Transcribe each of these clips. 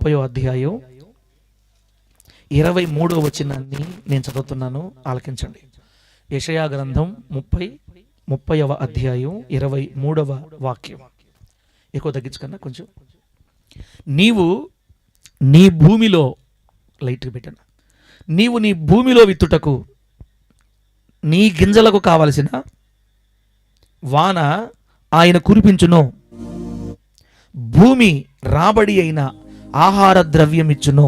30వ అధ్యాయం 23వ వచనాన్ని నేను చదువుతున్నాను, ఆలకించండి. యెషయా గ్రంథం 30వ అధ్యాయం 23వ వాక్యం. ఎక్కువ తగ్గించుకన్నా కొంచెం. నీవు నీ భూమిలో, లైట్గా పెట్టాను, నీవు నీ భూమిలో విత్తుటకు నీ గింజలకు కావలసిన వాన ఆయన కురిపించును, భూమి రాబడి అయిన ఆహార ద్రవ్యమిచ్చును,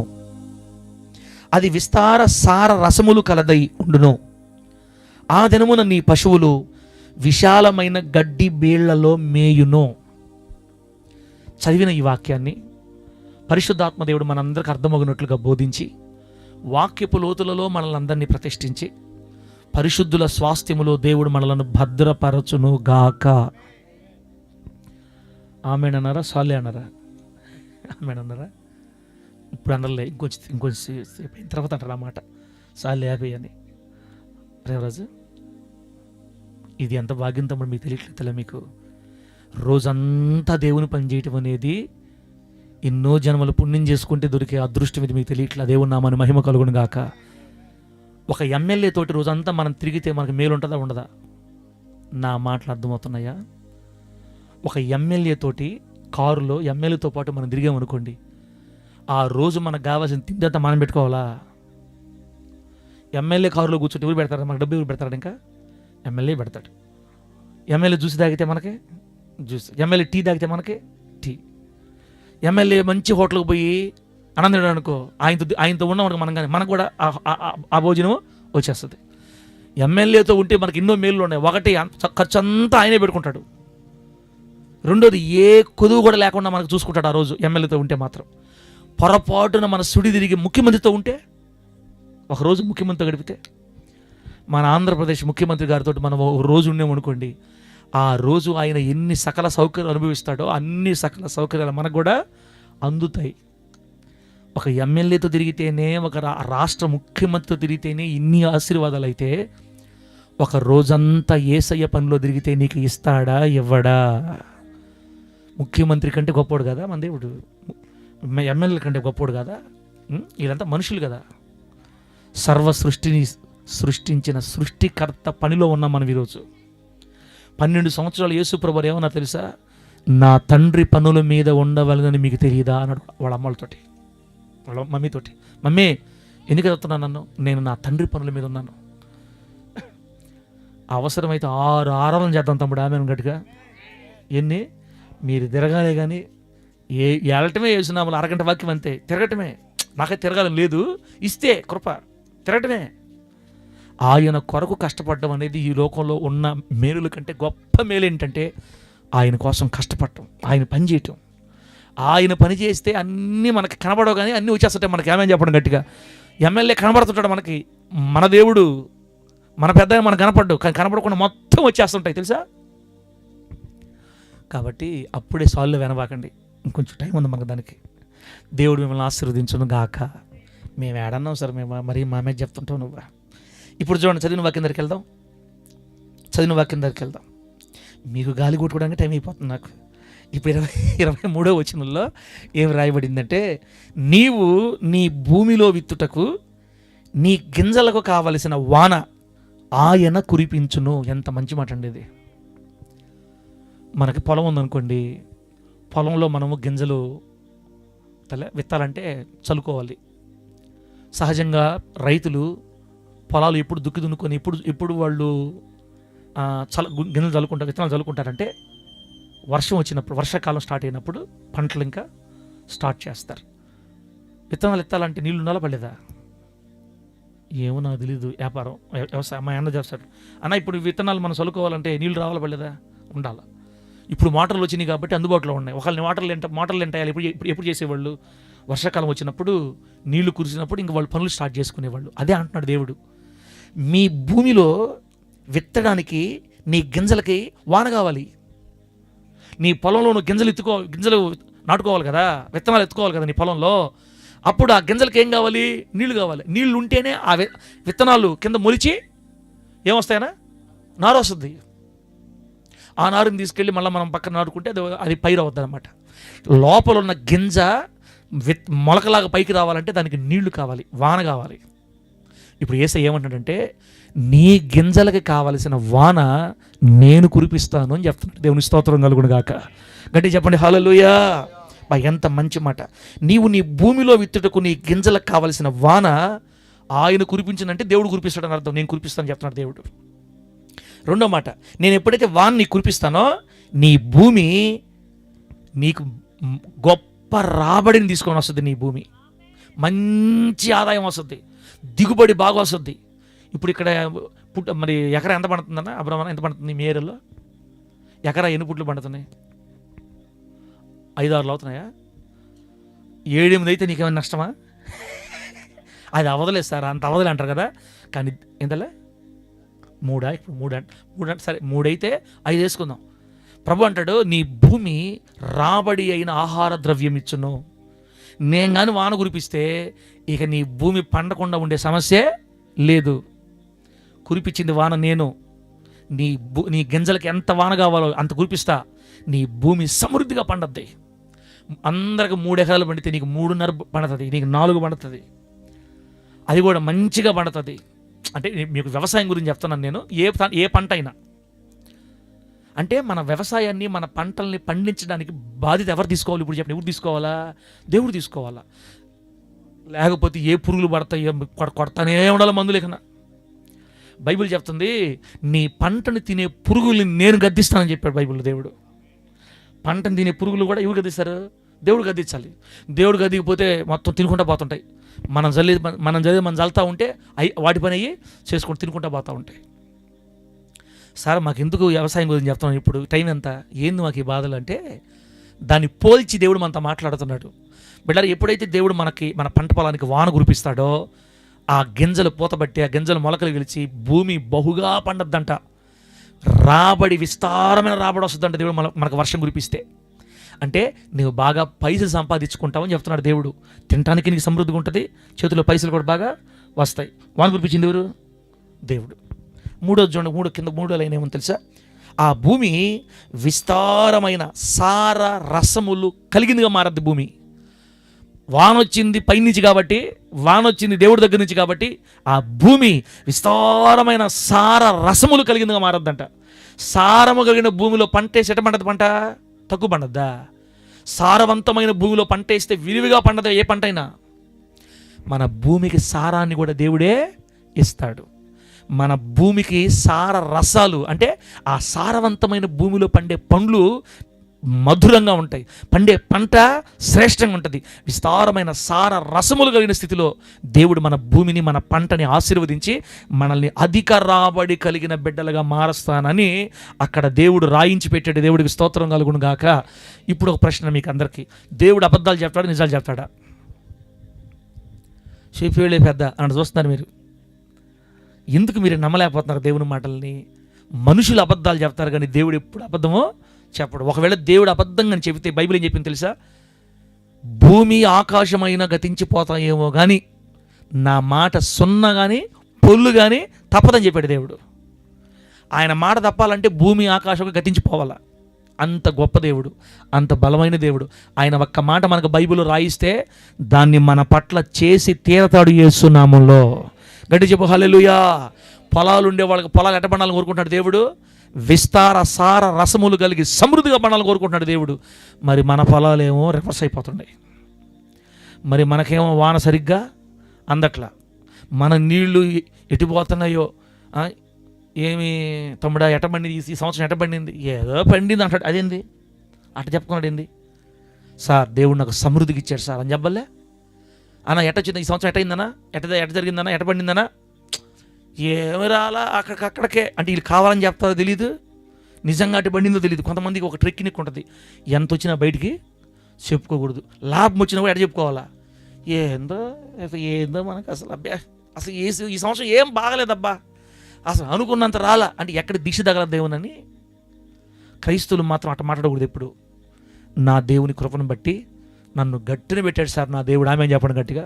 అది విస్తార సార రసములు కలదై ఉండును. ఆ దినమున నీ పశువులు విశాలమైన గడ్డి బీళ్లలో మేయును. చదివిన ఈ వాక్యాన్ని పరిశుద్ధాత్మ దేవుడు మనందరికి అర్థమగినట్లుగా బోధించి, వాక్యపు లోతులలో మనల్ని ప్రతిష్ఠించి, పరిశుద్ధుల స్వాస్థ్యములో దేవుడు మనలను భద్రపరచును గాక. ఆమెనన్నారా? సాలే అన్నారా? ఆమెనన్నారా? ఇప్పుడు అనలే, ఇంకొంచెం సేపు అయిన తర్వాత అంటారు ఆ మాట, సాలే యాభై అని. రేవరాజు, ఇది ఎంత భాగ్యం తమ్ముడు, మీకు తెలియట్లేదా? మీకు రోజంతా దేవుని పని చేయటం అనేది ఎన్నో జన్మలు పుణ్యం చేసుకుంటే దొరికే అదృష్టం. ఇది మీకు తెలియట్లా? దేవుని నామాన్ని మహిమ కలుగును గాక. ఒక ఎమ్మెల్యే తోటి రోజంతా మనం తిరిగితే మనకు మేలు ఉంటుందా ఉండదా? నా మాటలు అర్థమవుతున్నాయా? ఒక ఎమ్మెల్యే తోటి కారులో ఎమ్మెల్యేతో పాటు మనం తిరిగామనుకోండి, ఆ రోజు మనకు కావాల్సిన తిండి అంతా మనం పెట్టుకోవాలా? ఎమ్మెల్యే కారులో కూర్చొని ఎవరు పెడతారు? మనకు డబ్బు ఎవరు పెడతాడు? ఇంకా ఎమ్మెల్యే పెడతాడు. ఎమ్మెల్యే జ్యూస్ తాగితే మనకి జ్యూస్, ఎమ్మెల్యే టీ తాగితే మనకి టీ. ఎమ్మెల్యే మంచి హోటల్కి పోయి ఆనందం అనుకో, ఆయనతో ఉన్నాం మనం, కానీ మనకు కూడా ఆ భోజనం వచ్చేస్తుంది. ఎమ్మెల్యేతో ఉంటే మనకి ఎన్నో మేళ్ళు ఉన్నాయి. ఒకటి, ఖర్చు అంతా ఆయనే పెట్టుకుంటాడు. రెండోది, ఏ కొదువు కూడా లేకుండా మనకు చూసుకుంటాడు ఆ రోజు. ఎమ్మెల్యేతో ఉంటే మాత్రం పొరపాటున మన సుడి తిరిగి ముఖ్యమంత్రితో ఉంటే, ఒకరోజు ముఖ్యమంత్రితో గడిపితే, మన ఆంధ్రప్రదేశ్ ముఖ్యమంత్రి గారితో మనం ఒక రోజు ఉన్నామనుకోండి, ఆ రోజు ఆయన ఎన్ని సకల సౌకర్యాలు అనుభవిస్తాడో అన్ని సకల సౌకర్యాలు మనకు కూడా అందుతాయి. ఒక ఎమ్మెల్యేతో తిరిగితేనే, ఒక రాష్ట్ర ముఖ్యమంత్రితో తిరిగితేనే ఇన్ని ఆశీర్వాదాలు అయితే, ఒక రోజంతా యేసయ్య పనిలో తిరిగితే నీకు ఇస్తాడా ఇవ్వడా? ముఖ్యమంత్రి కంటే గొప్పోడు కదా మన దేవుడు, ఎమ్మెల్యే కంటే గొప్పోడు కదా. వీళ్ళంతా మనుషులు కదా. సర్వ సృష్టిని సృష్టించిన సృష్టికర్త పనిలో ఉన్నాం మనం ఈరోజు. 12 సంవత్సరాలు యేసు ప్రభువు ఏమన్నా తెలుసా? నా తండ్రి పనుల మీద ఉండవలనని మీకు తెలియదా అన్నాడు వాళ్ళ అమ్మలతోటి, వాళ్ళ మమ్మీతోటి. మమ్మీ ఎందుకు చదువుతున్నాను నన్ను? నేను నా తండ్రి పనుల మీద ఉన్నాను. అవసరమైతే 6 ఆరాధనలు చేద్దాం తమ్ముడు, ఆమె గట్టిగా. ఎన్ని? మీరు తిరగాలే కానీ వెళ్ళటమే వేసినాము. అరగంట వాక్యం అంతే, తిరగటమే. నాకైతే తిరగాలని లేదు, ఇస్తే కృప తిరగటమే. ఆయన కొరకు కష్టపడడం అనేది ఈ లోకంలో ఉన్న మేలుల కంటే గొప్ప మేలు ఏంటంటే, ఆయన కోసం కష్టపడటం, ఆయన పని చేయటం. ఆయన పని చేస్తే అన్నీ మనకి కనబడవు, కానీ అన్నీ వచ్చేస్తుంటాయి మనకి. ఏమేమి చెప్పడం గట్టిగా? ఎమ్మెల్యే కనబడుతుంటాడు మనకి, మన దేవుడు మన పెద్ద మనకు కనపడ్డు, కానీ కనపడకుండా మొత్తం వచ్చేస్తుంటాయి తెలుసా? కాబట్టి అప్పుడే సాల్లు వినబాకండి, ఇంకొంచెం టైం ఉంది మనకు దానికి. దేవుడు మిమ్మల్ని ఆశీర్వదించును గాక. మేము ఏడన్నాం సార్, మేము మరి మా మీద చెప్తుంటాం నువ్వు. ఇప్పుడు చూడండి, చదివిన వాక్యం దగ్గరికి వెళ్దాం. మీకు గాలి కొట్టుకోవడానికి టైం అయిపోతుంది నాకు. ఇప్పుడు 23వ వచనంలో ఏం రాయబడిందంటే, నీవు నీ భూమిలో విత్తుటకు నీ గింజలకు కావలసిన వాన ఆయన కురిపించును. ఎంత మంచి మాట అండి ఇది. మనకి పొలం ఉందనుకోండి, పొలంలో మనము గింజలు విత్తాలంటే చల్లుకోవాలి. సహజంగా రైతులు పొలాలు ఎప్పుడు దుక్కి దున్నుకొని ఎప్పుడు వాళ్ళు గింజలు చల్లుకుంటారు, విత్తనాలు చల్లుకుంటారంటే వర్షం వచ్చినప్పుడు, వర్షాకాలం స్టార్ట్ అయినప్పుడు పంటలు ఇంకా స్టార్ట్ చేస్తారు. విత్తనాలు ఎత్తాలంటే నీళ్ళు ఉండాలా పడలేదా? ఏమో నాకు తెలీదు, వ్యాపారం వ్యవసాయం మా అన్న చేస్తాడు. అన్న ఇప్పుడు విత్తనాలు మనం చల్లుకోవాలంటే నీళ్ళు రావాలా పడలేదా? ఉండాలా. ఇప్పుడు మోటార్లు వచ్చినాయి కాబట్టి అందుబాటులో ఉన్నాయి. ఒకళ్ళని మోటార్లు ఎంటాయాలి. ఎప్పుడు చేసేవాళ్ళు? వర్షాకాలం వచ్చినప్పుడు, నీళ్లు కురిసినప్పుడు ఇంక వాళ్ళు పనులు స్టార్ట్ చేసుకునేవాళ్ళు. అదే అంటున్నాడు దేవుడు, మీ భూమిలో విత్తడానికి నీ గింజలకి వాన కావాలి. నీ పొలంలో నువ్వు గింజలు నాటుకోవాలి కదా, విత్తనాలు ఎత్తుకోవాలి కదా నీ పొలంలో. అప్పుడు ఆ గింజలకి ఏం కావాలి? నీళ్లు కావాలి. నీళ్లు ఉంటేనే ఆ విత్తనాలు కింద మొలిచి ఏమొస్తాయనా? నారు వస్తుంది. ఆ నారుని తీసుకెళ్ళి మళ్ళీ మనం పక్కన నాటుకుంటే అది పైరు అవుతుంది అన్నమాట. లోపల ఉన్న గింజ మొలకలాగా పైకి రావాలంటే దానికి నీళ్లు కావాలి, వాన కావాలి. ఇప్పుడు యేసయ్య ఏమంటాడంటే, నీ గింజలకి కావలసిన వాన నేను కురిపిస్తాను అని చెప్తున్నాడు. దేవుని స్తోత్రం కలుగును గాక. గట్టిగా చెప్పండి హల్లెలూయా. ఎంత మంచి మాట. నీవు నీ భూమిలో విత్తుటకు నీ గింజలకు కావలసిన వాన ఆయన కురిపించినంటే దేవుడు కురిపిస్తాడని అర్థం. నేను కురిపిస్తాను చెప్తున్నాడు దేవుడు. రెండో మాట, నేను ఎప్పుడైతే వాన నీకు కురిపిస్తానో నీ భూమి నీకు గొప్ప రాబడిని తీసుకొని వస్తుంది. నీ భూమి మంచి ఆదాయం వస్తుంది, దిగుబడి బాగా వస్తుంది. ఇప్పుడు ఇక్కడ మరి ఎకరా ఎంత పండుతుందన్న అబ్రహ్మ, ఎంత పండుతుంది మీ ఏరియాలో? ఎకరా ఎన్ని పుట్లు పండుతున్నాయి? 5-6 అవుతున్నాయా? 7-8 అయితే నీకేమైనా నష్టమా? అది అవదలేదు సార్, అంత అవదలే అంటారు కదా. కానీ ఎంతలే 3 ఇప్పుడు 3 అంటే సరే 3 అయితే 5 వేసుకుందాం. ప్రభు అంటాడు, నీ భూమి రాబడి అయిన ఆహార ద్రవ్యం ఇచ్చును. నేను కానీ వాన కురిపిస్తే ఇక నీ భూమి పండకుండా ఉండే సమస్యే లేదు. కురిపించింది వాన నేను. నీ గింజలకి ఎంత వాన కావాలో అంత కురిపిస్తా. నీ భూమి సమృద్ధిగా పండద్ది. అందరికి 3 ఎకరాలు పండితే నీకు 3.5 పండుతుంది, నీకు 4 పండుతుంది. అది కూడా మంచిగా పండుతుంది. అంటే మీకు వ్యవసాయం గురించి చెప్తున్నాను నేను. ఏ పంట అయినా అంటే మన వ్యవసాయాన్ని, మన పంటల్ని పండించడానికి బాధ్యత ఎవరు తీసుకోవాలి? ఇప్పుడు చెప్పండి, ఎవరు తీసుకోవాలా? దేవుడు తీసుకోవాలా. లేకపోతే ఏ పురుగులు పడతాయి, కొడతానే ఉండాలి మందు లేకనా. బైబిల్ చెప్తుంది, నీ పంటను తినే పురుగుల్ని నేను గద్దిస్తానని చెప్పాడు బైబిల్. దేవుడు పంటను తినే పురుగులు కూడా ఎవరు గద్దిస్తారు? దేవుడు గద్దించాలి. దేవుడు గద్దికపోతే మొత్తం తినుకుంటా పోతుంటాయి. మనం జల్లుతా ఉంటే వాటి పని అయ్యి చేసుకుంటూ తినుకుంటా పోతూ ఉంటాయి. సార్ మాకు ఎందుకు వ్యవసాయం గురించి చెప్తున్నాను, ఇప్పుడు టైం ఎంత, ఏంది మాకు ఈ బాధలు అంటే, దాన్ని పోల్చి దేవుడు మనతో మాట్లాడుతున్నాడు. బిడ్డలారా, ఎప్పుడైతే దేవుడు మన పంట పొలానికి వాన కురిపిస్తాడో ఆ గింజలు పూతబట్టి, ఆ గింజలు మొలకలు గెలిచి భూమి బహుగా పండద్దంట. రాబడి, విస్తారమైన రాబడి వస్తుందంట దేవుడు మనకు వర్షం కురిపిస్తే. అంటే నువ్వు బాగా పైసలు సంపాదించుకుంటావని చెప్తున్నాడు దేవుడు. తినడానికి నీకు సమృద్ధిగా ఉంటుంది, చేతిలో పైసలు కూడా బాగా వస్తాయి. వాన కురిపించింది ఎవరు? దేవుడు. మూడో లైన్ ఏమో తెలుసా? ఆ భూమి విస్తారమైన సార రసములు కలిగిందిగా మారద్ది. భూమి వాన వచ్చింది పైనుంచి కాబట్టి, వాన వచ్చింది దేవుడి దగ్గర నుంచి కాబట్టి ఆ భూమి విస్తారమైన సార రసములు కలిగిందిగా మారద్దంట. సారము కలిగిన భూమిలో పంట వేసి ఎట పండదు? పంట తక్కువ పండద్దా? సారవంతమైన భూమిలో పంట వేస్తే విరివిగా పండదా ఏ పంట అయినా? మన భూమికి సారాన్ని కూడా దేవుడే ఇస్తాడు. మన భూమికి సార రసాలు అంటే ఆ సారవంతమైన భూమిలో పండే పండ్లు మధురంగా ఉంటాయి, పండే పంట శ్రేష్టంగా ఉంటుంది. విస్తారమైన సార రసములు కలిగిన స్థితిలో దేవుడు మన భూమిని, మన పంటని ఆశీర్వదించి మనల్ని అధిక రాబడి కలిగిన బిడ్డలుగా మారుస్తానని అక్కడ దేవుడు రాయించి పెట్టాడు. దేవుడికి స్తోత్రం కలుగును గాక. ఇప్పుడు ఒక ప్రశ్న మీకు అందరికీ, దేవుడు అబద్ధాలు చెప్తాడా, నిజాలు చెప్తాడా? షేఫీళ్ళే పెద్ద అని చూస్తున్నారు మీరు. ఎందుకు మీరు నమ్మలేకపోతున్నారు దేవుని మాటల్ని? మనుషులు అబద్ధాలు చెప్తారు కానీ దేవుడు ఎప్పుడు అబద్ధమో చెప్పడు. ఒకవేళ దేవుడు అబద్ధంగా చెబితే బైబిల్ ఏం చెప్పింది తెలుసా? భూమి ఆకాశమైనా గతించిపోతాయేమో కానీ నా మాట సున్నా కానీ పొల్లు కానీ తప్పదని చెప్పాడు దేవుడు. ఆయన మాట తప్పాలంటే భూమి ఆకాశం గతించిపోవాలా. అంత గొప్ప దేవుడు, అంత బలమైన దేవుడు. ఆయన ఒక్క మాట మనకు బైబిల్లో రాయిస్తే దాన్ని మన పట్ల చేసి తీరతాడు యేసు నామములో. గట్టి చెప్పు హల్లెలూయా. పొలాలు ఉండే వాళ్ళకి పొలాలు ఎట్ట పండాలని కోరుకుంటున్నాడు దేవుడు? విస్తార సార రసములు కలిగి సమృద్ధిగా పండాలని కోరుకుంటున్నాడు దేవుడు. మరి మన పొలాలేమో రివర్స్ అయిపోతున్నాయి. మరి మనకేమో వాన సరిగ్గా అందట్లా, మన నీళ్లు ఎటుపోతున్నాయో. ఏమి తమ్ముడా ఎట పండింది ఈ సంవత్సరం, ఎట పండింది? ఏదో పండింది అంటాడు. అదేంది అట చెప్పుకున్నాడు? ఏంది సార్, దేవుడు నాకు సమృద్ధికి ఇచ్చాడు సార్ అని చెప్పలే అన్న. ఎట వచ్చింది ఈ సంవత్సరం, ఎట అయిందన్నా, ఎట జరిగిందన్నా, ఎట పండిందన్నా? ఏమి రాలా, అక్కడికే అంటే వీళ్ళు కావాలని చెప్తారో తెలియదు, నిజంగా అటు పండిందో తెలియదు. కొంతమందికి ఒక టెక్నిక్ ఉంటుంది, ఎంత వచ్చినా బయటికి చెప్పుకోకూడదు, లాభం వచ్చినా కూడా ఎట చెప్పుకోవాలా. ఏందో మనకు అసలు అసలు ఈ సంవత్సరం ఏం బాగలేదబ్బా, అసలు అనుకున్నంత రాలా అంటే ఎక్కడ దీక్ష తగలదు దేవునని. క్రైస్తవులు మాత్రం అట్ట మాట్లాడకూడదు ఎప్పుడు. నా దేవుని కృపను బట్టి నన్ను గట్టిన పెట్టాడు సార్ నా దేవుడు, ఆమె చెప్పండి గట్టిగా.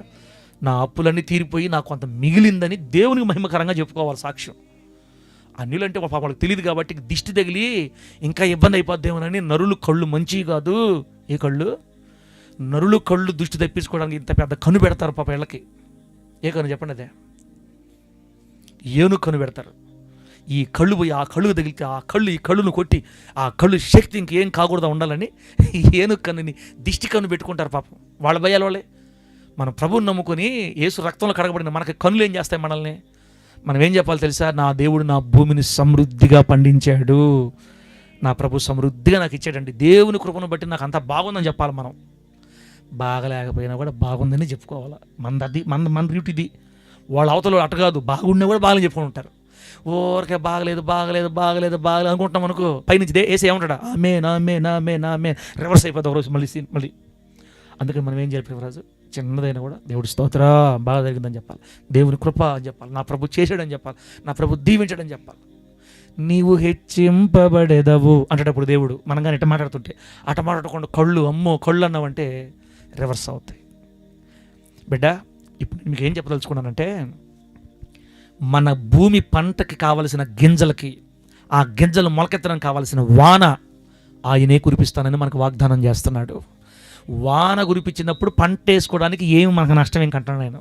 నా అప్పులన్నీ తీరిపోయి నాకు కొంత మిగిలిందని దేవునికి మహిమకరంగా చెప్పుకోవాలి సాక్ష్యం. అన్యులంటే వాళ్ళకి తెలియదు కాబట్టి దిష్టి తగిలి ఇంకా ఇబ్బంది అయిపోద్దేమోనని నరులు కళ్ళు మంచివి కాదు. ఏ కళ్ళు? నరులు కళ్ళు దృష్టి తెప్పించుకోవడానికి ఇంత పెద్ద కన్ను పెడతారు పాప వీళ్ళకి. ఏ కన్ను చెప్పండి? అదే ఏను కన్ను పెడతారు. ఈ కళ్ళు పోయి ఆ కళ్ళు తగిలితే ఆ కళ్ళు ఈ కళ్ళును కొట్టి ఆ కళ్ళు శక్తి ఇంకేం కాకూడదా ఉండాలని ఏను కన్నుని దిష్టి కన్ను పెట్టుకుంటారు పాపం. వాళ్ళ భయాల వాళ్ళే. మన ప్రభువుని నమ్ముకొని యేసు రక్తంలో కడగబడిన మనకి కన్నులు ఏం చేస్తాయి మనల్ని? మనం ఏం చెప్పాలి తెలుసా? నా దేవుడు నా భూమిని సమృద్ధిగా పండించాడు, నా ప్రభు సమృద్ధిగా నాకు ఇచ్చాడండి, దేవుని కృపను బట్టి నాకు అంతా బాగుందని చెప్పాలి. మనం బాగలేకపోయినా కూడా బాగుందని చెప్పుకోవాలి. మన డ్యూటీది. వాళ్ళ అవతల అట్ట కాదు, బాగున్నా కూడా బాగాలని చెప్పుకొని ఉంటారు. ఊరికే బాగలేదు బాగలేదు బాగలేదు బాగలేదు అనుకుంటాం అనుకో, పైనుంచి వేసి ఏమంటాడా ఆమె నా రివర్స్ అయిపోతుంది ఒకరోజు మళ్ళీ. అందుకని మనం ఏం చెప్పాలి రాజు? చిన్నదైనా కూడా దేవుడి స్తోత్ర బాగా జరిగిందని చెప్పాలి, దేవుని కృప అని చెప్పాలి, నా ప్రభు చేసాడని చెప్పాలి, నా ప్రభు దీవించాడని చెప్పాలి. నీవు హెచ్చింపబడేదవు అంటేటప్పుడు దేవుడు మనం కానీ ఇట్ట మాట్లాడుతుంటే అట్ట మాట్లాడకుండా కళ్ళు అమ్మో కళ్ళు అన్నావంటే రివర్స్ అవుతాయి. బిడ్డ, ఇప్పుడు మీకు ఏం చెప్పదలుచుకున్నానంటే, మన భూమి పంటకి కావలసిన గింజలకి, ఆ గింజలు మొలకెత్తడానికి కావలసిన వాన ఆయనే కురిపిస్తానని మనకు వాగ్దానం చేస్తున్నాడు. వాన కురిపించినప్పుడు పంట వేసుకోవడానికి ఏమి మనకు నష్టం ఏం కంటాను నేను.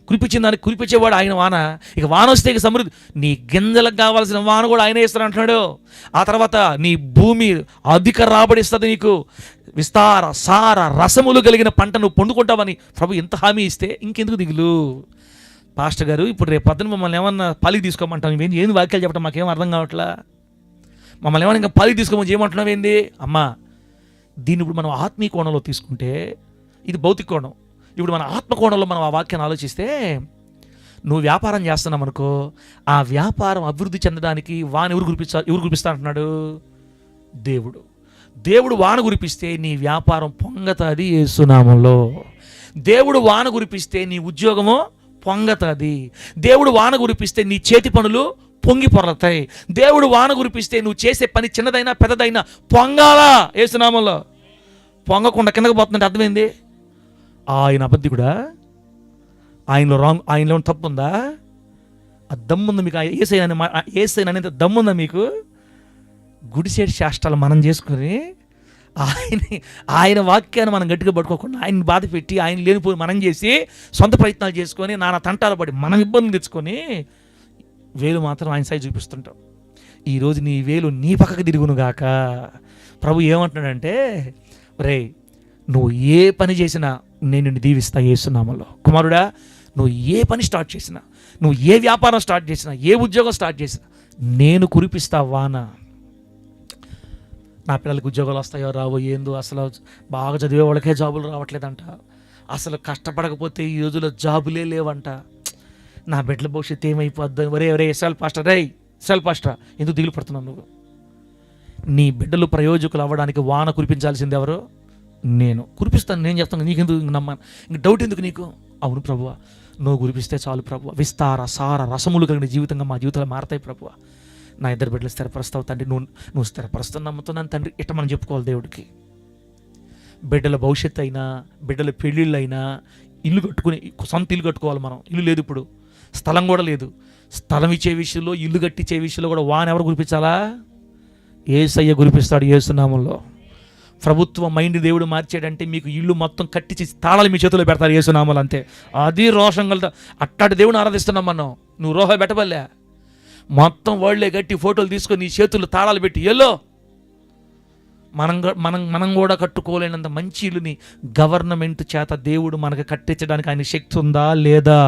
కురిపించిన దానికి కురిపించేవాడు ఆయన. వాన ఇక వాన వస్తే ఇక సమృద్ధి, నీ గింజలకు కావాల్సిన వాన కూడా ఆయన వేస్తాను అంటున్నాడు. ఆ తర్వాత నీ భూమి అధిక రాబడిస్తుంది, నీకు విస్తార సార రసములు కలిగిన పంట నువ్వు పొందుకుంటావని ప్రభు ఎంత హామీ ఇస్తే ఇంకెందుకు దిగులు? పాస్టర్ గారు ఇప్పుడు రేపు పొద్దున మమ్మల్ని ఏమన్నా పాలికి తీసుకోమంటాం, ఏంది వాక్యాలు చెప్పడం మాకేం అర్థం కావట్లా, మమ్మల్ని ఏమన్నా ఇంకా పాలికి తీసుకోమని చేయమంటున్నావు ఏంది? అమ్మా, దీన్ని ఇప్పుడు మనం ఆత్మీయ కోణంలో తీసుకుంటే ఇది భౌతిక కోణం. ఇప్పుడు మన ఆత్మ కోణంలో మనం ఆ వాక్యాన్ని ఆలోచిస్తే, నువ్వు వ్యాపారం చేస్తున్నావు అనుకో, ఆ వ్యాపారం అభివృద్ధి చెందడానికి వాన ఎవరు కురిపిస్తా అంటున్నాడు? దేవుడు వాన కురిపిస్తే నీ వ్యాపారం పొంగతాది యేసు నామములో. దేవుడు వాన కురిపిస్తే నీ ఉద్యోగము పొంగతాది. దేవుడు వాన కురిపిస్తే నీ చేతి పనులు పొంగి పొరలతాయి. దేవుడు వాన కురిపిస్తే నువ్వు చేసే పని చిన్నదైనా పెద్దదైనా పొంగాలా యేసు నామములో. పొంగకుండా కిందకు పోతుందంటే అర్థమైంది? ఆయన అబద్ధికుడా? ఆయనలో తప్పు ఉందా? ఆ దమ్ముందా మీకు? ఏసైనా అనేది దమ్ముందా మీకు? గుడిసేటి శాస్త్రాలు మనం చేసుకుని ఆయన వాక్యాన్ని మనం గట్టిగా పట్టుకోకుండా ఆయన్ని బాధ పెట్టి ఆయన లేనిపోయి మనం చేసి సొంత ప్రయత్నాలు చేసుకొని నానా తంటాలు పడి మనం ఇబ్బందులు తెచ్చుకొని వేలు మాత్రం ఆయన సైజు చూపిస్తుంటాం. ఈరోజు నీ వేలు నీ పక్కకు తిరుగునుగాక. ప్రభు ఏమంటున్నాడంటే, రే నువ్వు ఏ పని చేసినా నేను నిన్ను దీవిస్తా యేసు నామములో. కుమారుడా, నువ్వు ఏ పని స్టార్ట్ చేసినా, నువ్వు ఏ వ్యాపారం స్టార్ట్ చేసినా, ఏ ఉద్యోగం స్టార్ట్ చేసినా నేను కురిపిస్తా వాన. నా పిల్లలకి ఉద్యోగాలు వస్తాయో రావో ఏందో, అసలు బాగా చదివే వాళ్ళకే జాబులు రావట్లేదంట, అసలు కష్టపడకపోతే ఈ రోజుల్లో జాబులే లేవంట, నా బిడ్డల భవిష్యత్తు ఏమైపోద్ది, ఒరే సెల్ పాస్టరా ఎందుకు దిగులు పడుతున్నావు నువ్వు? నీ బిడ్డలు ప్రయోజకులు అవ్వడానికి వాన కురిపించాల్సింది ఎవరు? నేను కురిపిస్తాను, నేను చెప్తాను, నీకెందుకు నమ్మాను, ఇంక డౌట్ ఎందుకు నీకు? అవును ప్రభువా, నువ్వు కురిపిస్తే చాలు ప్రభువా, విస్తార సార రసములు కలిగిన జీవితంగా మా జీవితాలు మారతాయి ప్రభువా, నా ఇద్దరు బిడ్డలు స్థిరపరుస్తావు తండ్రి, నువ్వు స్థిరపరుస్తాను నమ్ముతున్నాను తండ్రి. ఇట్ట మనం చెప్పుకోవాలి దేవుడికి. బిడ్డల భవిష్యత్తు అయినా, బిడ్డల పెళ్ళిళ్ళు అయినా, ఇల్లు కట్టుకుని సొంత ఇల్లు కట్టుకోవాలి మనం. ఇల్లు లేదు, ఇప్పుడు స్థలం కూడా లేదు. స్థలం ఇచ్చే విషయంలో, ఇల్లు కట్టించే విషయంలో కూడా వాన ఎవరు కురిపించాలా? యేసయ్య కురిపిస్తాడు యేసు నామములో. ప్రభుత్వం మైండ్ దేవుడు మార్చాడంటే మీకు ఇల్లు మొత్తం కట్టించి తాళాలు మీ చేతిలో పెడతారు యేసు నామములో, అంతే. అది రోషం కలదా, అట్టాటి దేవుడిని ఆరాధిస్తున్నాం మనం. నువ్వు రోహ పెట్టబల్లే, మొత్తం వాళ్ళే కట్టి ఫోటోలు తీసుకొని నీ చేతులు తాళాలు పెట్టి ఎల్లో. మనం కూడా కట్టుకోలేనంత మంచి ఇల్లుని గవర్నమెంట్ చేత దేవుడు మనకు కట్టించడానికి ఆయన శక్తి ఉందా లేదా?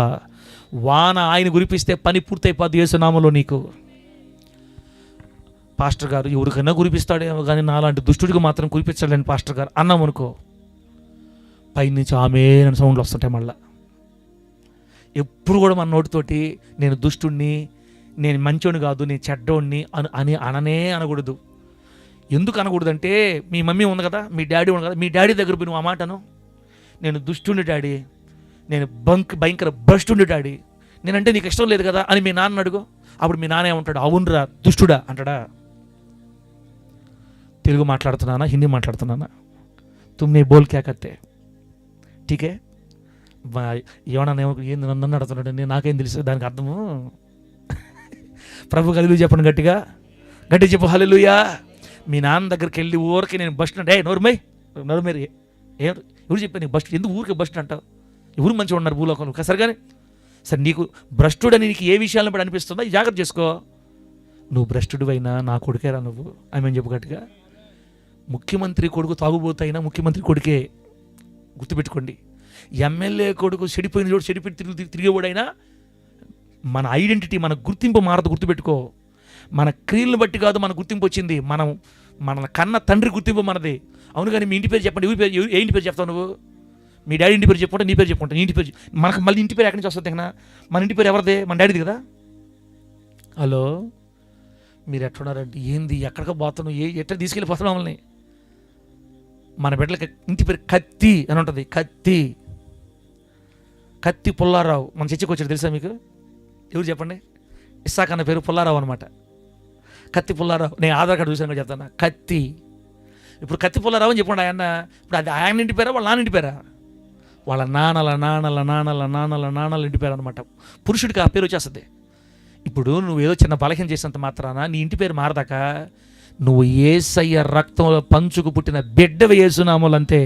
వాన ఆయన కురిపిస్తే పని పూర్తయిపోద్ది యేసు నామములో నీకు. పాస్టర్ గారు ఎవరికైనా కురిపిస్తాడేమో కానీ నాలాంటి దుష్టుడికి మాత్రం కురిపించలేని పాస్టర్ గారు అన్నాం అనుకో, పైనుంచి ఆమె సౌండ్లు వస్తుంటాయి. మళ్ళా ఎప్పుడు కూడా మన నోటితోటి నేను దుష్టుడిని, నేను మంచోని కాదు, నేను చెడ్డోడిని అని అనకూడదు. ఎందుకు అనకూడదంటే, మీ మమ్మీ ఉంది కదా, మీ డాడీ ఉంది కదా, మీ డాడీ దగ్గర పోయి నువ్వు ఆ మాటను, నేను దుష్టుని డాడీ, నేను భయంకర భ్రష్టుని డాడీ, నేనంటే నీకు ఇష్టం లేదు కదా అని మీ నాన్న అడుగు. అప్పుడు మీ నాన్న ఏమంటాడు? అవునురా దుష్టుడా అంటాడా? తెలుగు మాట్లాడుతున్నానా, హిందీ మాట్లాడుతున్నానా? తుమ్నే బోల్ క్యా కర్తే, ఠీకే? ఏమన్నా ఏంది నన్ను అడుగుతున్నాడు, నేను నాకేం తెలుసు దానికి అర్థము? ప్రభు హల్లెలూయా చెప్పండి, గట్టిగా చెప్పు హల్లెలూయా. మీ నాన్న దగ్గరికి వెళ్ళి ఊరికి నేను బస్ స్టాండ్ నోరుమై ఎవరు చెప్పారు నీకు భ్రష్టుడు? ఎందుకు ఊరికే భ్రష్టుడు అంటావు? ఎవరు మంచిగా ఉన్నారు భూలోకంలో? సరిగానే సరే, నీకు భ్రష్టుడని నీకు ఏ విషయాలను బట్టి అనిపిస్తుందో జాగ్రత్త చేసుకో. నువ్వు భ్రష్టుడు అయినా నా కొడుకేరా నువ్వు. ఆమె చెప్పు గట్టిగా. ముఖ్యమంత్రి కొడుకు తాగుబోతైనా ముఖ్యమంత్రి కొడుకే, గుర్తుపెట్టుకోండి. ఎమ్మెల్యే కొడుకు చెడిపోయిన చోటు చెడిపెట్టి తిరిగేవాడైనా మన ఐడెంటిటీ, మన గుర్తింపు మారదు, గుర్తుపెట్టుకో. మన క్రియలను బట్టి కాదు మన గుర్తింపు వచ్చింది, మన కన్న తండ్రి గుర్తింపు మనది. అవును, కానీ మీ ఇంటి పేరు చెప్పండి. ఎవరి పేరు? ఏ ఇంటి పేరు చెప్తావు నువ్వు? మీ డాడీ ఇంటి పేరు చెప్పుకుంటే నీ పేరు చెప్పుకుంటా. నీ ఇంటి పేరు మనకు మళ్ళీ ఇంటి పేరు ఎక్కడి నుంచి వస్తుంది? మన ఇంటి పేరు ఎవరిదే? మన డాడీది కదా. హలో, మీరు ఎట్లున్నారంటే ఏంది, ఎక్కడికో పోతున్నావు, ఎట్లా తీసుకెళ్ళిపోతున్నావు మమ్మల్ని? మన బిడ్డలకి ఇంటి పేరు కత్తి అని ఉంటుంది. కత్తి పుల్లారావు మన చర్చకు వచ్చాడు, తెలుసా మీకు? ఎవరు చెప్పండి? ఇస్సాక్ అన్న పేరు పుల్లారావు అనమాట. కత్తి పుల్లారావు. నేను ఆధార్ కార్డు చూసాను చెప్తాను. కత్తి. ఇప్పుడు కత్తి పుల్లారావు అని చెప్పండి ఆయన. ఇప్పుడు అది ఆయన ఇంటి పేరా వాళ్ళ నాన్న ఇంటి పేరా? వాళ్ళ నాన్నల ఇంటి పేరు అనమాట. పురుషుడికి ఆ పేరు వచ్చేస్తుంది. ఇప్పుడు నువ్వు ఏదో చిన్న బలహీన చేసినంత మాత్రాన నీ ఇంటి పేరు మారదాక నువ్వు యేసయ్య రక్తంలో పంచుకు పుట్టిన బిడ్డవి యేసునామములు అంతే.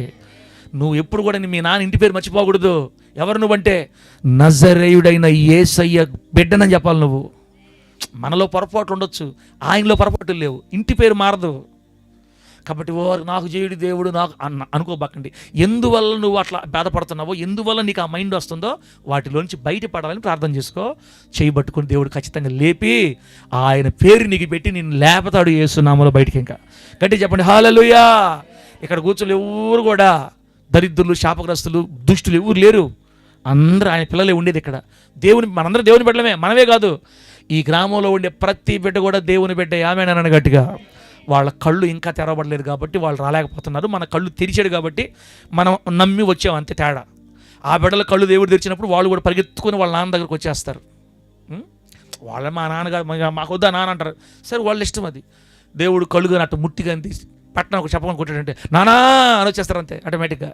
నువ్వు ఎప్పుడు కూడా మీ నాన్న ఇంటి పేరు మర్చిపోకూడదు. ఎవరు నువ్వంటే నజరేయుడైన యేసయ్య బిడ్డనని చెప్పాలి నువ్వు. మనలో పొరపాట్లు ఉండొచ్చు, ఆయనలో పొరపాట్లు లేవు. ఇంటి పేరు మారదు. కాబట్టి నాకు చేయుడు దేవుడు నాకు అనుకోబాకండి. ఎందువల్ల నువ్వు అట్లా బాధపడుతున్నావో, ఎందువల్ల నీకు ఆ మైండ్ వస్తుందో వాటిలోంచి బయటపడాలని ప్రార్థన చేసుకో. చేయబట్టుకుని దేవుడు ఖచ్చితంగా లేపి ఆయన పేరు నీకు పెట్టి నేను లేపతాడు యేసునామములో బయటికి. ఇంకా గట్టి చెప్పండి హల్లెలూయా. ఇక్కడ కూర్చొని ఎవరు కూడా దరిద్రులు, శాపగ్రస్తులు, దుష్టులు ఎవరు లేరు. అందరూ ఆయన పిల్లలే ఉండేది ఇక్కడ. మనందరం దేవుని బిడ్డలమే. మనమే కాదు, ఈ గ్రామంలో ఉండే ప్రతి బిడ్డ కూడా దేవుని బిడ్డ. ఆమేనని గట్టిగా. వాళ్ళ కళ్ళు ఇంకా తెరవబడలేదు కాబట్టి వాళ్ళు రాలేకపోతున్నారు. మన కళ్ళు తెరిచాడు కాబట్టి మనం నమ్మి వచ్చాం, అంతే తేడా. ఆ బిడ్డల కళ్ళు దేవుడు తెరిచినప్పుడు వాళ్ళు కూడా పరిగెత్తుకొని వాళ్ళ నాన్న దగ్గరకు వచ్చేస్తారు. వాళ్ళ మా నాన్నగారు మాకు వద్దా నాన్న అంటారు. సరే, వాళ్ళ ఇష్టం అది. దేవుడు కళ్ళు కానీ అటు ముట్టిగా తీసి పట్టణం ఒక చెప్పమని కొట్టాడంటే నానా అని వచ్చేస్తారు అంతే ఆటోమేటిక్గా.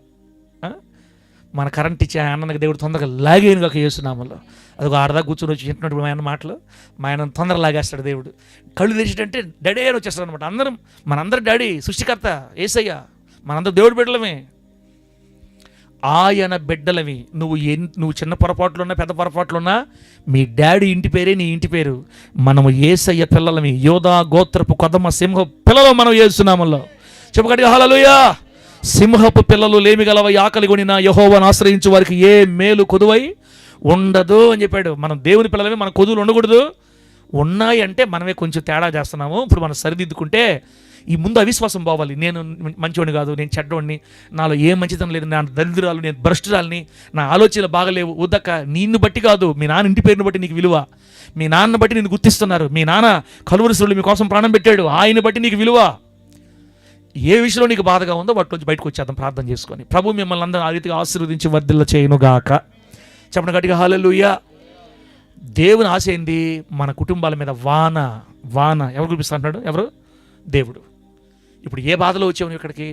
మన కరెంట్ ఇచ్చే అన్నకి దేవుడు తొందరగా లాగేను కాక యేసునామములో. అదొక ఆడదా కూర్చొని వచ్చి చెప్పినప్పుడు మా ఆయన మాటలు, మా ఆయన తొందరగా లాగేస్తాడు దేవుడు. కళ్ళు తెరిచిటంటే డాడీ అని వచ్చేస్తాడు అనమాట. మనందరం డాడీ, సృష్టికర్త యేసయ్య, మనందరం దేవుడి బిడ్డలమే, ఆయన బిడ్డలవి. నువ్వు చిన్న పొరపాట్లున్నా పెద్ద పొరపాట్లున్నా మీ డాడీ ఇంటి పేరే నీ ఇంటి పేరు. మనము యేసయ్య పిల్లలమి, యోధా గోత్రపు కొదమ సింహ పిల్లలు మనం యేసునామములో. చెప్పగట్టిగా హల్లెలూయా. సింహపు పిల్లలు లేమిగలవై ఆకలి కొనిన యెహోవాను ఆశ్రయించు వారికి ఏ మేలు కొదువై ఉండదు అని చెప్పాడు. మనం దేవుని పిల్లలమే, మన కొదువులు ఉండకూడదు. ఉన్నాయి అంటే మనమే కొంచెం తేడా చేస్తున్నాము. ఇప్పుడు మనం సరిదిద్దుకుంటే ఈ ముందు అవిశ్వాసం పోవాలి. నేను మంచివాడిని కాదు, నేను చెడ్డవాడిని, నాలో ఏ మంచితనం లేదు, నా దరిద్రాలు, నేను భ్రష్టురాలని, నా ఆలోచనలు బాగలేవు. వద్దక్క, నిన్ను బట్టి కాదు, మీ నాన్న ఇంటి పేరుని బట్టి నీకు విలువ. మీ నాన్న బట్టి నేను గుర్తిస్తున్నారు. మీ నాన్న కలువరి శిలువలో మీకోసం ప్రాణం పెట్టాడు, ఆయన బట్టి నీకు విలువ. ఏ విషయంలో నీకు బాధగా ఉందో వాటిలోంచి బయటకు వచ్చేద్దాం ప్రార్థన చేసుకొని. ప్రభు మిమ్మల్ని అందరూ ఆ రీతిగా ఆశీర్వదించి వర్ధిల్ల చేయనుగాక. చెప్పండి గట్టిగా హల్లెలూయా. దేవుని ఆశ ఏంది? మన కుటుంబాల మీద వాన ఎవరు కురిపిస్తా అంటున్నాడు? ఎవరు? దేవుడు. ఇప్పుడు ఏ బాధలో వచ్చావు ఇక్కడికి?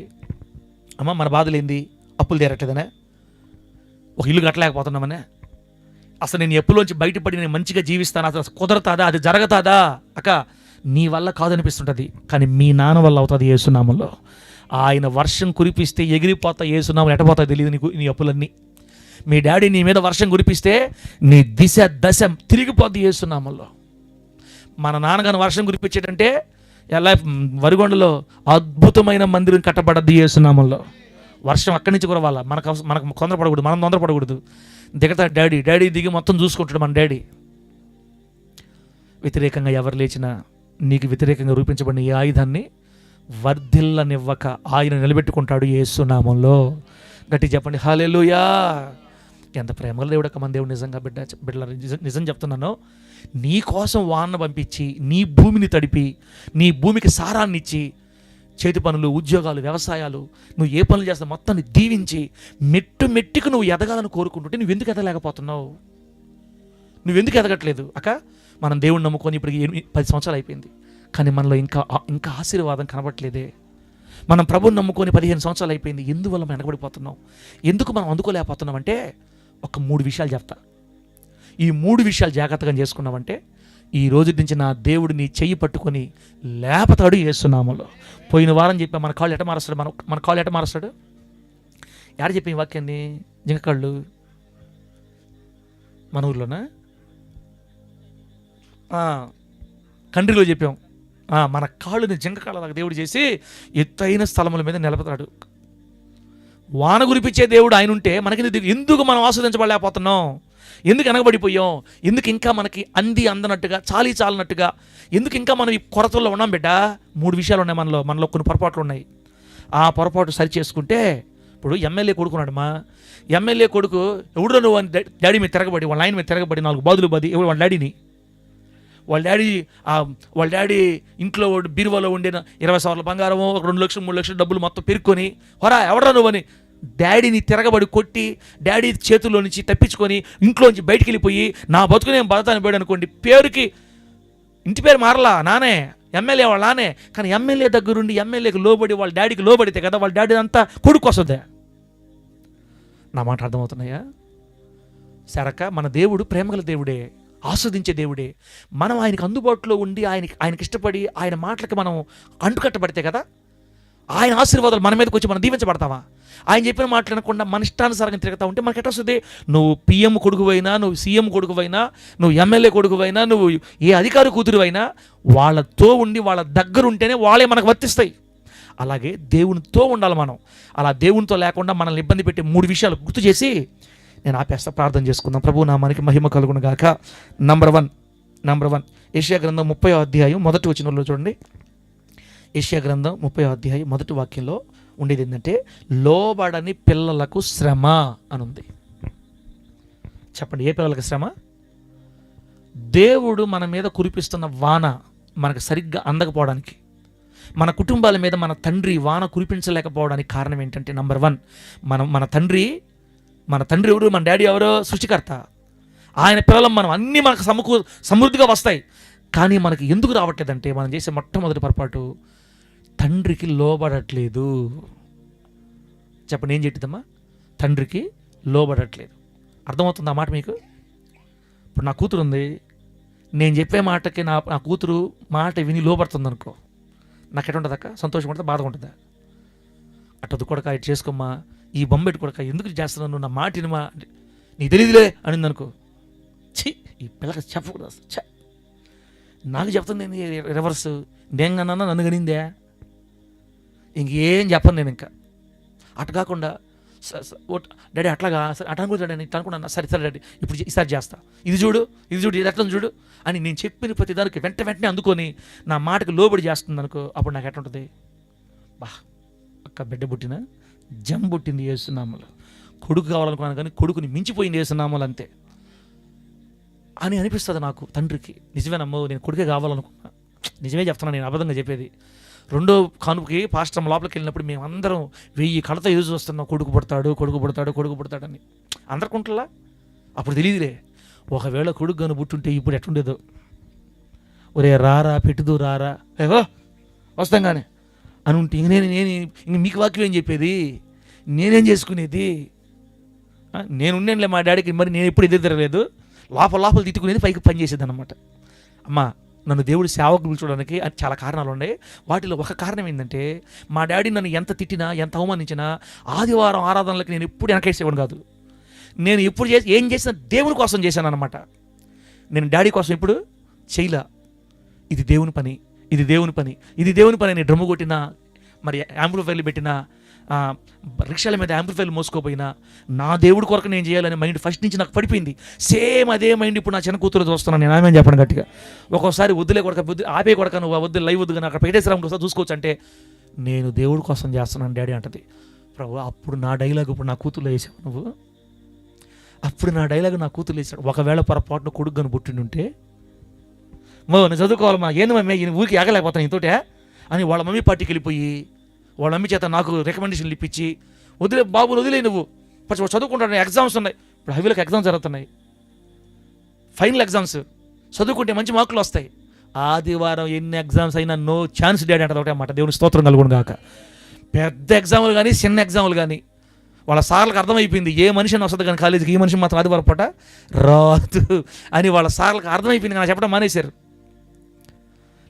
అమ్మ, మన బాధలు ఏంది? అప్పులు తీరట్లేదనే, ఒక ఇల్లు కట్టలేకపోతున్నామనే, అసలు నేను ఎప్పులోంచి బయటపడి నేను మంచిగా జీవిస్తాను, అసలు కుదరతాదా, అది జరగతాదా? అక్క, నీ వల్ల కాదనిపిస్తుంటుంది, కానీ మీ నాన్న వల్ల అవుతుంది యేసునామములో. ఆయన వర్షం కురిపిస్తే ఎగిరిపోతా యేసునామములో ఎటపోతా తెలియదు నీకు నీ అప్పులన్నీ. మీ డాడీ నీ మీద వర్షం కురిపిస్తే నీ దశ తిరిగిపోద్ది యేసునామములో. మన నాన్నగారు వర్షం కురిపించేటంటే ఎలా వరిగొండలో అద్భుతమైన మందిరం కట్టబడద్ది యేసునామములో. వర్షం అక్కడి నుంచి కురవాల. మనకు తొందరపడకూడదు, మనం తొందరపడకూడదు. దిగతాడు డాడీ దిగి మొత్తం చూసుకుంటాడు మన డాడీ. వ్యతిరేకంగా ఎవరు లేచినా నీకు వ్యతిరేకంగా రూపించబడిన ఈ ఆయుధాన్ని వర్ధిల్లనివ్వక ఆయన నిలబెట్టుకుంటాడు యేసునామములో. గట్టి చెప్పండి హల్లెలూయా. ఎంత ప్రేమగా దేవుడక్క మన దేవుడు. నిజంగా బిడ్డల నిజం చెప్తున్నాను. నీ కోసం వాన పంపించి నీ భూమిని తడిపి నీ భూమికి సారాన్ని ఇచ్చి చేతి పనులు, ఉద్యోగాలు, వ్యవసాయాలు, నువ్వు ఏ పనులు చేస్తావు మొత్తాన్ని దీవించి మెట్టుకు నువ్వు ఎదగాలని కోరుకుంటుంటే నువ్వు ఎందుకు ఎదగలేకపోతున్నావు? నువ్వెందుకు ఎదగట్లేదు? అక్క, మనం దేవుడిని నమ్ముకొని ఇప్పుడు 10 సంవత్సరాలు అయిపోయింది, కానీ మనలో ఇంకా ఆశీర్వాదం కనబడట్లేదే. మనం ప్రభుని నమ్ముకొని 15 సంవత్సరాలు అయిపోయింది, ఎందువల్ల మనం వెనకబడిపోతున్నాం? ఎందుకు మనం అందుకోలేకపోతున్నాం అంటే ఒక 3 విషయాలు చెప్తా. ఈ 3 విషయాలు జాగ్రత్తగా చేసుకున్నామంటే ఈ రోజు నుంచి నా దేవుడు నీ చెయ్యి పట్టుకొని లేపతాడు యేసునామములో. పోయిన వారం చెప్పా, మన కాళ్ళు ఎట మారుస్తాడు? మన కాళ్ళు ఎట మారుస్తాడు? యాడ చెప్పాం ఈ వాక్యాన్ని? జింకకాళ్ళు మన ఊర్లోనా? కంట్రీలో చెప్పాం. మన కాళ్ళని జింకకాళ్ళలాగా దేవుడు చేసి ఎత్తైన స్థలముల మీద నిలబెడతాడు. వాన కురిపించే దేవుడు ఆయన ఉంటే మనకి ఎందుకు మనం ఆస్వాదించబడలేకపోతున్నాం? ఎందుకు వెనకబడిపోయాం? ఎందుకు ఇంకా మనకి అందనట్టుగా చాలినట్టుగా ఎందుకు ఇంకా మనం ఈ కొరతల్లో ఉన్నాం బిడ్డ? 3 విషయాలు ఉన్నాయి మనలో కొన్ని పొరపాట్లు ఉన్నాయి. ఆ పొరపాటు సరి చేసుకుంటే, ఇప్పుడు ఎమ్మెల్యే కొడుకున్నాడమ్మా, ఎమ్మెల్యే కొడుకు ఎవడో నువ్వు అని డాడీ మీద తిరగబడి, వాళ్ళ ఆయన మీద తిరగబడి 4 బాదులు బాది ఎవడు వాళ్ళ డాడీ ఇంట్లో బీరువాలో ఉండిన 20,000 బంగారము, 2 లక్షలు 3 లక్షలు డబ్బులు మొత్తం పెరుక్కొని, హొరా ఎవడరా నువ్వని డాడీని తిరగబడి కొట్టి, డాడీ చేతుల్లో నుంచి తప్పించుకొని ఇంట్లోంచి బయటికి వెళ్ళిపోయి నా బతుకునేం బతతాను పోయాడు అనుకోండి, పేరుకి ఇంటి పేరు మారలా, నానే ఎమ్మెల్యే వాళ్ళ నానే. కానీ ఎమ్మెల్యే దగ్గరుండి ఎమ్మెల్యేకి లోబడి వాళ్ళ డాడీకి లోబడితే కదా వాళ్ళ డాడీ అంతా కొడుకు వస్తుంది. నా మాట అర్థమవుతున్నాయా? సరక మన దేవుడు ప్రేమగల దేవుడే, ఆస్వాదించే దేవుడే. మనం ఆయనకు అందుబాటులో ఉండి ఆయనకి ఇష్టపడి ఆయన మాటలకి మనం అంటుకట్టబడితే కదా ఆయన ఆశీర్వాదాలు మన మీదకి వచ్చి మనం దీవించబడతావా? ఆయన చెప్పిన మాటలు అనకుండా మన ఇష్టానుసారంగా తిరుగుతూ ఉంటే మనకి ఎట్లా వస్తుంది? నువ్వు పిఎం కొడుకువైనా, నువ్వు సీఎం కొడుకువైనా, నువ్వు ఎమ్మెల్యే కొడుకువైనా, నువ్వు ఏ అధికారి కూతురువైనా వాళ్ళతో ఉండి వాళ్ళ దగ్గర ఉంటేనే వాళ్ళే మనకు వర్తిస్తాయి. అలాగే దేవునితో ఉండాలి మనం. అలా దేవునితో లేకుండా మనల్ని ఇబ్బంది పెట్టే 3 విషయాలు గుర్తు చేసి నేను ఆపేస్తా. ప్రార్థన చేసుకుందాం. ప్రభు నామానికి మహిమ కలుగును గాక. నంబర్ 1 యెషయా గ్రంథం 30వ అధ్యాయం మొదటి వచనంలో చూడండి. యెషయా గ్రంథం 30వ అధ్యాయం మొదటి వాక్యంలో ఉండేది ఏంటంటే, లోబడని పిల్లలకు శ్రమ అని ఉంది. చెప్పండి, ఏ పిల్లలకు శ్రమ? దేవుడు మన మీద కురిపిస్తున్న వాన మనకు సరిగ్గా అందకపోవడానికి, మన కుటుంబాల మీద మన తండ్రి వాన కురిపించలేకపోవడానికి కారణం ఏంటంటే, నంబర్ 1 మన తండ్రి ఎవరు? మన డాడీ ఎవరో? సృష్టికర్త. ఆయన పిల్లలం మనం. అన్నీ మనకు సమృద్ధిగా వస్తాయి. కానీ మనకి ఎందుకు రావట్లేదంటే, మనం చేసే మొట్టమొదటి పొరపాటు తండ్రికి లోబడట్లేదు. చెప్పండి, ఏం చెట్టిదమ్మా? తండ్రికి లోబడట్లేదు. అర్థమవుతుంది ఆ మాట మీకు? ఇప్పుడు నా కూతురు ఉంది, నేను చెప్పే మాటకి నా కూతురు మాట విని లోబడుతుంది అనుకో, నాకు ఎటుంటుంది అక్క? సంతోషం ఉంటుందా, బాధగా ఉంటుందా? అట్టదు కొడక, ఇటు చేసుకోమ్మా, ఈ బొమ్మ పెట్టి కొడక, ఎందుకు చేస్తున్నాను, నా మాట వినమా, నీకు తెలియదులే అనింది అనుకో, ఈ పిల్లకి చెప్పకూడదు అసలు. నాకు చెప్తుంది రివర్స్, నేను కన్నా నన్ను గనిందే, ఇంకేం చెప్పను నేను. ఇంకా అటు కాకుండా డాడీ అట్లాగా అటు అనుకుంటా డాడీ, ఇట్లా అనుకున్నా, సరే డాడీ ఇప్పుడు ఈసారి చేస్తా, ఇది చూడు ఇది ఎట్లా చూడు అని నేను చెప్పిన ప్రతి దానికి వెంటనే అందుకొని నా మాటకు లోబడి చేస్తుంది అనుకో, అప్పుడు నాకు ఎట్లా ఉంటుంది? అక్క బిడ్డ పుట్టిన జం పుట్టింది యేసునామములో, కొడుకు కావాలనుకున్నాను కానీ కొడుకుని మించిపోయింది యేసునామములో అంతే అని అనిపిస్తుంది నాకు. తండ్రికి నిజమేనమ్మో, నేను కొడుకే కావాలనుకున్నా, నిజమే చెప్తున్నాను, నేను అబద్ధంగా చెప్పేది. 2వ కానుకకి పాస్టర్ లోపలికి వెళ్ళినప్పుడు మేమందరం 1000 కళ్ళతో ఎదురు చూస్తున్నాం, కొడుకు పుడతాడని. అందరికుంటలా అప్పుడు తెలియదులే. ఒకవేళ కొడుకు గాను పుట్టుంటే ఇప్పుడు ఎట్టుండేదో, ఒరే రారా పెట్టుదు రారా ఏవో వస్తాం కానీ అని ఉంటే ఇంక మీకు వాక్యం ఏం చెప్పేది, నేనేం చేసుకునేది? నేను ఉండేనులే మా డాడీకి, మరి నేను ఎప్పుడు ఎదురు తిరగలేదు, లోపల తిట్టుకునేది, పైకి పనిచేసేది అనమాట. అమ్మా, నన్ను దేవుడు సేవకు పిలుచడానికి చాలా కారణాలు ఉన్నాయి. వాటిలో ఒక కారణం ఏంటంటే, మా డాడీ నన్ను ఎంత తిట్టినా ఎంత అవమానించినా ఆదివారం ఆరాధనలకు నేను ఎప్పుడు వెనకేసేవాడు కాదు. నేను ఎప్పుడు ఏం చేసినా దేవుని కోసం చేశాను అనమాట. నేను డాడీ కోసం ఎప్పుడు చేయలా. ఇది దేవుని పని అని డ్రమ్ము కొట్టినా, మరి యాంప్లిఫైర్లు పెట్టినా, రిక్షాల మీద యాంప్లిఫైర్లు మోసుకోపోయినా, నా దేవుడి కొరకు నేను చేయాలని మైండ్ ఫస్ట్ నుంచి నాకు పడిపోయింది. సేమ్ అదే మైండ్ ఇప్పుడు నా చిన్న కూతురు చూస్తున్నాను. నేను ఆమె చెప్పను గట్టిగా, ఒక్కోసారి వద్దులే కొడక, ఆపే కొడక, నువ్వు వద్దు లైవ్ వద్దుగా, అక్కడ పెట్టేసరికి ఒకసారి చూసుకోవచ్చు అంటే, నేను దేవుడి కోసం చేస్తున్నాను డాడీ అంటది. ప్రభు, అప్పుడు నా డైలాగ్ ఇప్పుడు నా కూతురులో వేసావు నువ్వు, అప్పుడు నా డైలాగ్ నా కూతురు వేసాడు. ఒకవేళ పొరపాటున కొడుకు కానీ పుట్టిండుంటే, నేను చదువుకోవాలమ్మా, ఏంది మమ్మీ ఊరికి ఆగలేకపోతాను ఇంతోటే అని వాళ్ళ మమ్మీ పార్టీకి వెళ్ళిపోయి వాళ్ళ మమ్మీ చేత నాకు రికమెండేషన్లు ఇప్పించి, వదిలే బాబులు వదిలే, నువ్వు ఫస్ట్ చదువుకుంటాను, ఎగ్జామ్స్ ఉన్నాయి, ఇప్పుడు హైవేలకు ఎగ్జామ్స్ జరుగుతున్నాయి, ఫైనల్ ఎగ్జామ్స్, చదువుకుంటే మంచి మార్కులు వస్తాయి. ఆదివారం ఎన్ని ఎగ్జామ్స్ అయినా నో ఛాన్స్ డాడీ అంటే ఒకటే అన్నమాట. దేవుని స్తోత్రం కలుగును గాక. పెద్ద ఎగ్జాములు కానీ చిన్న ఎగ్జాములు కానీ వాళ్ళ సార్లకు అర్థమైపోయింది, ఏ మనిషిని వస్తుంది కానీ కాలేజీకి, ఈ మనిషి మాత్రం ఆదివారం పూట రాదు అని వాళ్ళ సార్లకు అర్థమైపోయింది. కానీ చెప్పడం మానేశారు.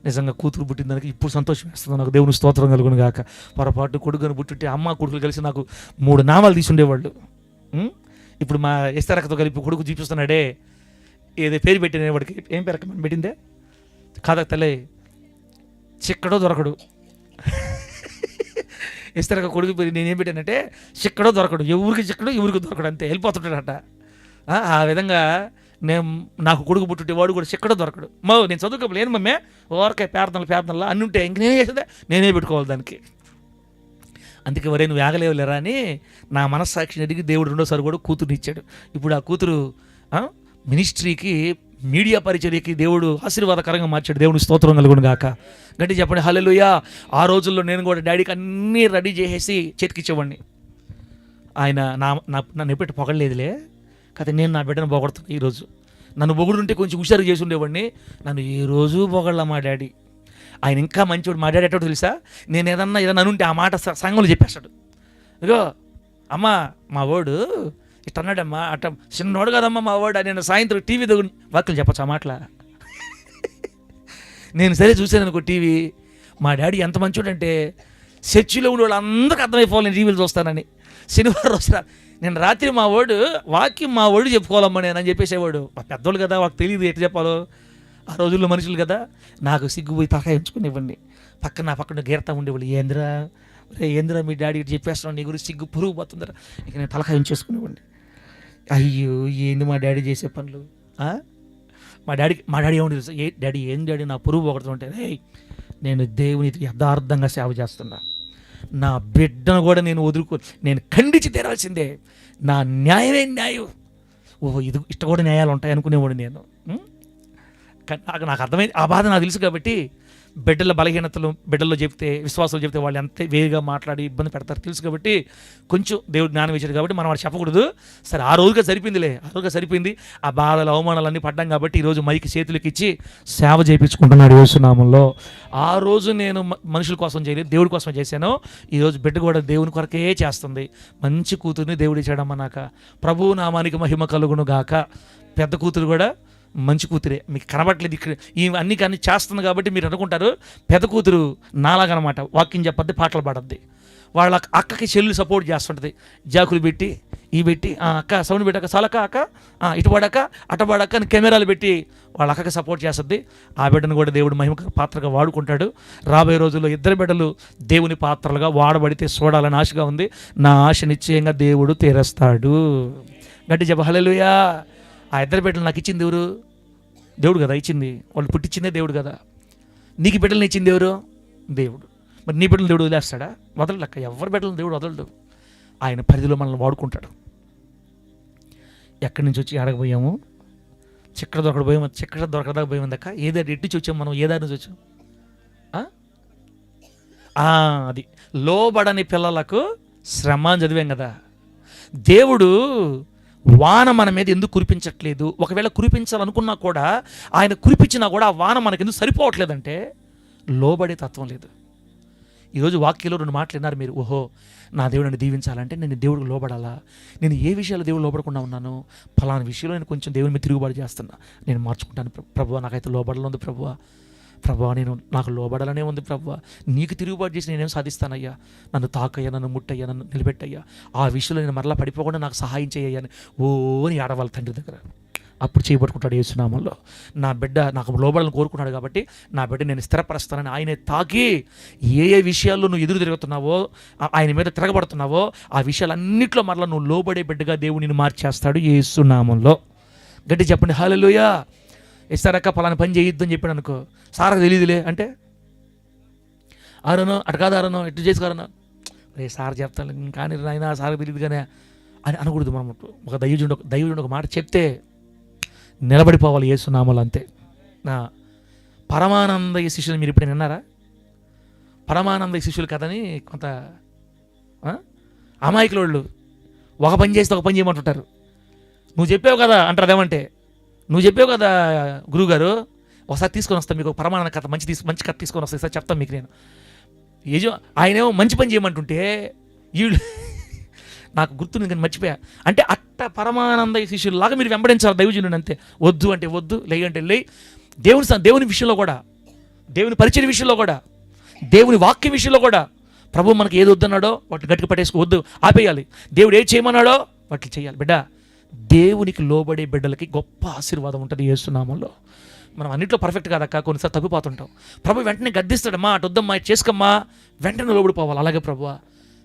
నిజంగా కూతురు పుట్టిన దానికి ఇప్పుడు సంతోషం వేస్తుంది నాకు. దేవుని స్తోత్రం కలుగును గాక. పొరపాటు కొడుకుని పుట్టింటే అమ్మ కొడుకులు కలిసి నాకు 3 నామాలు తీసి ఉండేవాళ్ళు. ఇప్పుడు మా ఎస్తరకతో కలిపి కొడుకు చూపిస్తున్నాడే, ఏదో పేరు పెట్టిన వాడికి ఏం పేరు మనం పెట్టిందే కాదా తల్లి, చిక్కడో దొరకడు. ఎస్తరక కొడుకు పేరు నేనేం పెట్టానంటే చిక్కడో దొరకడు, ఎవరికి చిక్కడో ఎవరికి దొరకడు, అంతే వెళ్ళిపోతుంటాడట. ఆ విధంగా నాకు కొడుకు పుట్టుంటే వాడు కూడా చిక్కడో దొరకడు. నేను చదువుకోలేను మమ్మే, ఓరకాయ పేర్దనలు అన్నీ ఉంటాయి, ఇంక నేనే చేసేదే నేనే పెట్టుకోవాలి దానికి. అందుకే వరే నువ్వు ఆగలేవులేరా అని నా మనస్సాక్షిని అడిగి దేవుడు 2వ కూడా కూతురుని ఇచ్చాడు. ఇప్పుడు ఆ కూతురు మినిస్ట్రీకి, మీడియా పరిచర్యకి దేవుడు ఆశీర్వాదకరంగా మార్చాడు. దేవుని స్తోత్రం కలుగును గాక. గట్టి చెప్పండి హల్లెలూయా. ఆ రోజుల్లో నేను కూడా డాడీకి అన్నీ రెడీ చేసేసి చేతికిచ్చేవాడిని. ఆయన నన్ను ఎప్పుడు పొగడలేదులే, కాదు నేను నా బిడ్డను పొగడుతున్నాను. ఈరోజు నన్ను పొగుడుంటే కొంచెం హుషారు చేసి ఉండేవాడిని, నన్ను ఏ రోజు పొగడలా మా డాడీ. ఆయన ఇంకా మంచివాడు. మా డాడీ ఎట్టో తెలుసా, నేను ఏదన్నా అనుంటే ఆ మాట సంఘంలో చెప్పేస్తాడు. ఇగో అమ్మ మా వాడు ఇట్ట అన్నాడమ్మా, అట్ట చిన్నోడు కదమ్మా మా వాడు. నేను సాయంత్రం టీవీ దగ్గర వాక్యలు చెప్పచ్చు ఆ మాటల. నేను సరే చూశాను అనుకో టీవీ, మా డాడీ ఎంత మంచోడంటే చర్చిలో ఉండే వాళ్ళు అందరికీ అర్థమైపోవాలి నేను టీవీలు చూస్తానని. శనివారం రోజు నేను రాత్రి మా వాడు వాక్యం మా వాడు చెప్పుకోవాలమ్మా నేను అని చెప్పేసేవాడు. పెద్దోళ్ళు కదా, వాళ్ళకి తెలియదు ఎట్లా చెప్పాలో. ఆ రోజుల్లో మనుషులు కదా, నాకు సిగ్గుపోయి తలకాయ ఉంచుకునేవ్వండి. నా పక్కన గీరతా ఉండేవాళ్ళు, ఏంద్రా మీ డాడీ చెప్పేస్తున్నాను నీ గురించి సిగ్గు పురుగు పోతుందరా. ఇక నేను తలకాయ ఉంచేసుకునేవ్వండి. అయ్యో ఏంది మా డాడీ చేసే పనులు. మా డాడీ ఏమని తెలుసు, డాడీ ఏం డాడీ నా పురుగు పోగొడుతుంటే, నేను దేవునికి యథార్థంగా సేవ చేస్తున్నా, నా బిడ్డను కూడా నేను నేను ఖండించి తీరాల్సిందే, నా న్యాయమే న్యాయం. ఇది ఇష్ట కూడా న్యాయాలు ఉంటాయి అనుకునేవాడు నేను. నాకు అర్థమైంది, ఆ బాధ నాకు తెలుసు కాబట్టి బిడ్డల బలహీనతలు బిడ్డల్లో చెప్తే, విశ్వాసాలు చెప్తే వాళ్ళు ఎంత వేరుగా మాట్లాడి ఇబ్బంది పెడతారు తెలుసు కాబట్టి కొంచెం దేవుడు జ్ఞానం ఇచ్చాడు కాబట్టి మనం వాడు చెప్పకూడదు. సరే ఆ రోజుగా సరిపోయింది. ఆ బాధలు అవమానాలన్నీ పడ్డాం కాబట్టి ఈరోజు మైకి చేతులకి ఇచ్చి సేవ చేయించుకుంటున్నాడు యేసునామంలో. ఆ రోజు నేను మనుషుల కోసం చేయలేదు, దేవుడి కోసం చేశాను. ఈరోజు బిడ్డ కూడా దేవుని కొరకే చేస్తుంది. మంచి కూతుర్ని దేవుడు ఇచ్చాడమ్మ నాకు. ప్రభువు నామానికి మహిమ కలుగును గాక. పెద్ద కూతురు కూడా మంచి కూతురే, మీకు కనబడట్లేదు ఇక్కడ ఈ అన్ని కానీ చేస్తుంది కాబట్టి మీరు అనుకుంటారు పెద్ద కూతురు నాలాగనమాట, వాక్యం చెప్పద్ది, పాటలు పాడద్ది. వాళ్ళ అక్కకి చెల్లి సపోర్ట్ చేస్తుంటుంది, జాకులు పెట్టి అక్క సౌండ్ పెట్టాక చాలక అక్క ఇటు పడాక అటు పడాక అని కెమెరాలు పెట్టి వాళ్ళ అక్కకి సపోర్ట్ చేస్తుంది. ఆ బిడ్డను కూడా దేవుడు మహిమ పాత్రగా వాడుకుంటాడు. రాబోయే రోజుల్లో 2 బిడ్డలు దేవుని పాత్రలుగా వాడబడితే చూడాలని ఆశగా ఉంది. నా ఆశ నిశ్చయంగా దేవుడు తీరుస్తాడు. గట్టి చెప్ప హల్లెలూయా. ఆ 2 బిడ్డలు నాకు ఇచ్చింది ఎవరు? దేవుడు కదా ఇచ్చింది. వాళ్ళు పుట్టించిందే దేవుడు కదా. నీకు బిడ్డలను ఇచ్చింది ఎవరు? దేవుడు. మరి నీ బిడ్డలు దేవుడు వదిలేస్తాడా? వదలక్క. ఎవరి బిడ్డలను దేవుడు వదలడు. ఆయన పరిధిలో మనల్ని వాడుకుంటాడు. ఎక్కడి నుంచి వచ్చి ఆడకపోయాము, చిక్కడ దొరకదాకా పోయామందక్క. ఏదారి ఎట్టి వచ్చాము మనం, ఏ దారి నుంచి వచ్చాం? అది లోబడని పిల్లలకు శ్రమ అని చదివాం కదా. దేవుడు వాన మన మీద ఎందుకు కురిపించట్లేదు? ఒకవేళ కురిపించాలనుకున్నా కూడా, ఆయన కురిపించినా కూడా ఆ వాన మనకు ఎందుకు సరిపోవట్లేదంటే లోబడే తత్వం లేదు. ఈరోజు వాక్యంలో 2 మాటలు విన్నారు మీరు. ఓహో, నా దేవుడిని దీవించాలంటే నేను దేవుడికి లోబడాలా? నేను ఏ విషయాలు దేవుడు లోబడకుండా ఉన్నాను? ఫలానా విషయంలో నేను కొంచెం దేవుని మీద తిరుగుబాటు చేస్తున్నా, నేను మార్చుకుంటాను ప్రభువా. నాకైతే లోబడాలంది ప్రభువా. నాకు లోబడాలనే ఉంది ప్రభువా. నీకు తిరుగుబాటు చేసి నేనేం సాధిస్తానయ్యా? నన్ను తాకయ్యా, నన్ను ముట్టయ్యా, నన్ను నిలబెట్టయ్యా. ఆ విషయంలో నేను మరలా పడిపోకుండా నాకు సహాయం చేయయ్యా అని అని ఆడవాళ్ళ తండ్రి దగ్గర అప్పుడు చేయబట్టుకుంటాడు యేసునామంలో. నా బిడ్డ నాకు లోబడాలని కోరుకున్నాడు కాబట్టి నా బిడ్డ నేను స్థిరపరుస్తానని ఆయనే తాకి ఏ విషయాల్లో నువ్వు ఎదురు తిరుగుతున్నావో, ఆయన మీద తిరగబడుతున్నావో, ఆ విషయాలన్నింటిలో మరలా నువ్వు లోబడే బిడ్డగా దేవుడు నిన్ను మార్చేస్తాడు యేసునామంలో. గట్టి చెప్పండి హల్లెలూయా. ఇస్తారక్క పలానా పని చేయొద్దు అని చెప్పాడు అనుకో, సార్కి తెలియదులే అంటే ఆరనో అటు కాదు ఆరనో ఇటు చేసుకోరనో, రే సార్ చెప్తాను కానీ నాయన సార్కి తెలియదు కానీ అని అనకూడదు. మనం ఒక దైవజుడు ఒక మాట చెప్తే నిలబడిపోవాలి యేసునామములో అంతే. నా పరమానందయ్య శిష్యులు మీరు ఇప్పుడు విన్నారా? పరమానందయ్య శిష్యులు కథని కొంత అమాయకులోళ్ళు ఒక పని చేస్తే ఒక పని చేయమంటుంటారు. నువ్వు చెప్పావు కదా అంటారు. అదేమంటే నువ్వు చెప్పావు కదా గురువుగారు, ఒకసారి తీసుకొని వస్తాను మీకు పరమానంద కథ, మంచి కథ తీసుకొని వస్తాను సార్ చెప్తాను మీకు. నేను ఆయనేమో మంచి పని చేయమంటుంటే వీళ్ళు నాకు గుర్తుంది కానీ మర్చిపోయా. అంటే అట్ట పరమానంద శిష్యుల్లాగా మీరు వెంబడించాలి దైవజనుని అంతే. వద్దు అంటే వద్దు, లేయి అంటే లేయి. దేవుని విషయంలో కూడా దేవుని పరిచయ విషయంలో కూడా, దేవుని వాక్య విషయంలో కూడా ప్రభు మనకి ఏది వద్దన్నాడో వాటిని గట్టిగా పట్టేసుకో, వద్దు ఆపేయాలి. దేవుడు ఏది చేయమన్నాడో వాటిని చేయాలి. బిడ్డ, దేవునికి లోబడే బిడ్డలకి గొప్ప ఆశీర్వాదం ఉంటుంది యేసు నామములో. మనం అన్నింటిలో పర్ఫెక్ట్ కాదక్క, కొన్నిసార్లు తప్పిపోతుంటాం. ప్రభు వెంటనే గద్దిస్తాడమ్మా, అటు వద్దమ్మా, ఇటు చేసుకోమ్మా, వెంటనే లోబడిపోవాలి. అలాగే ప్రభువా,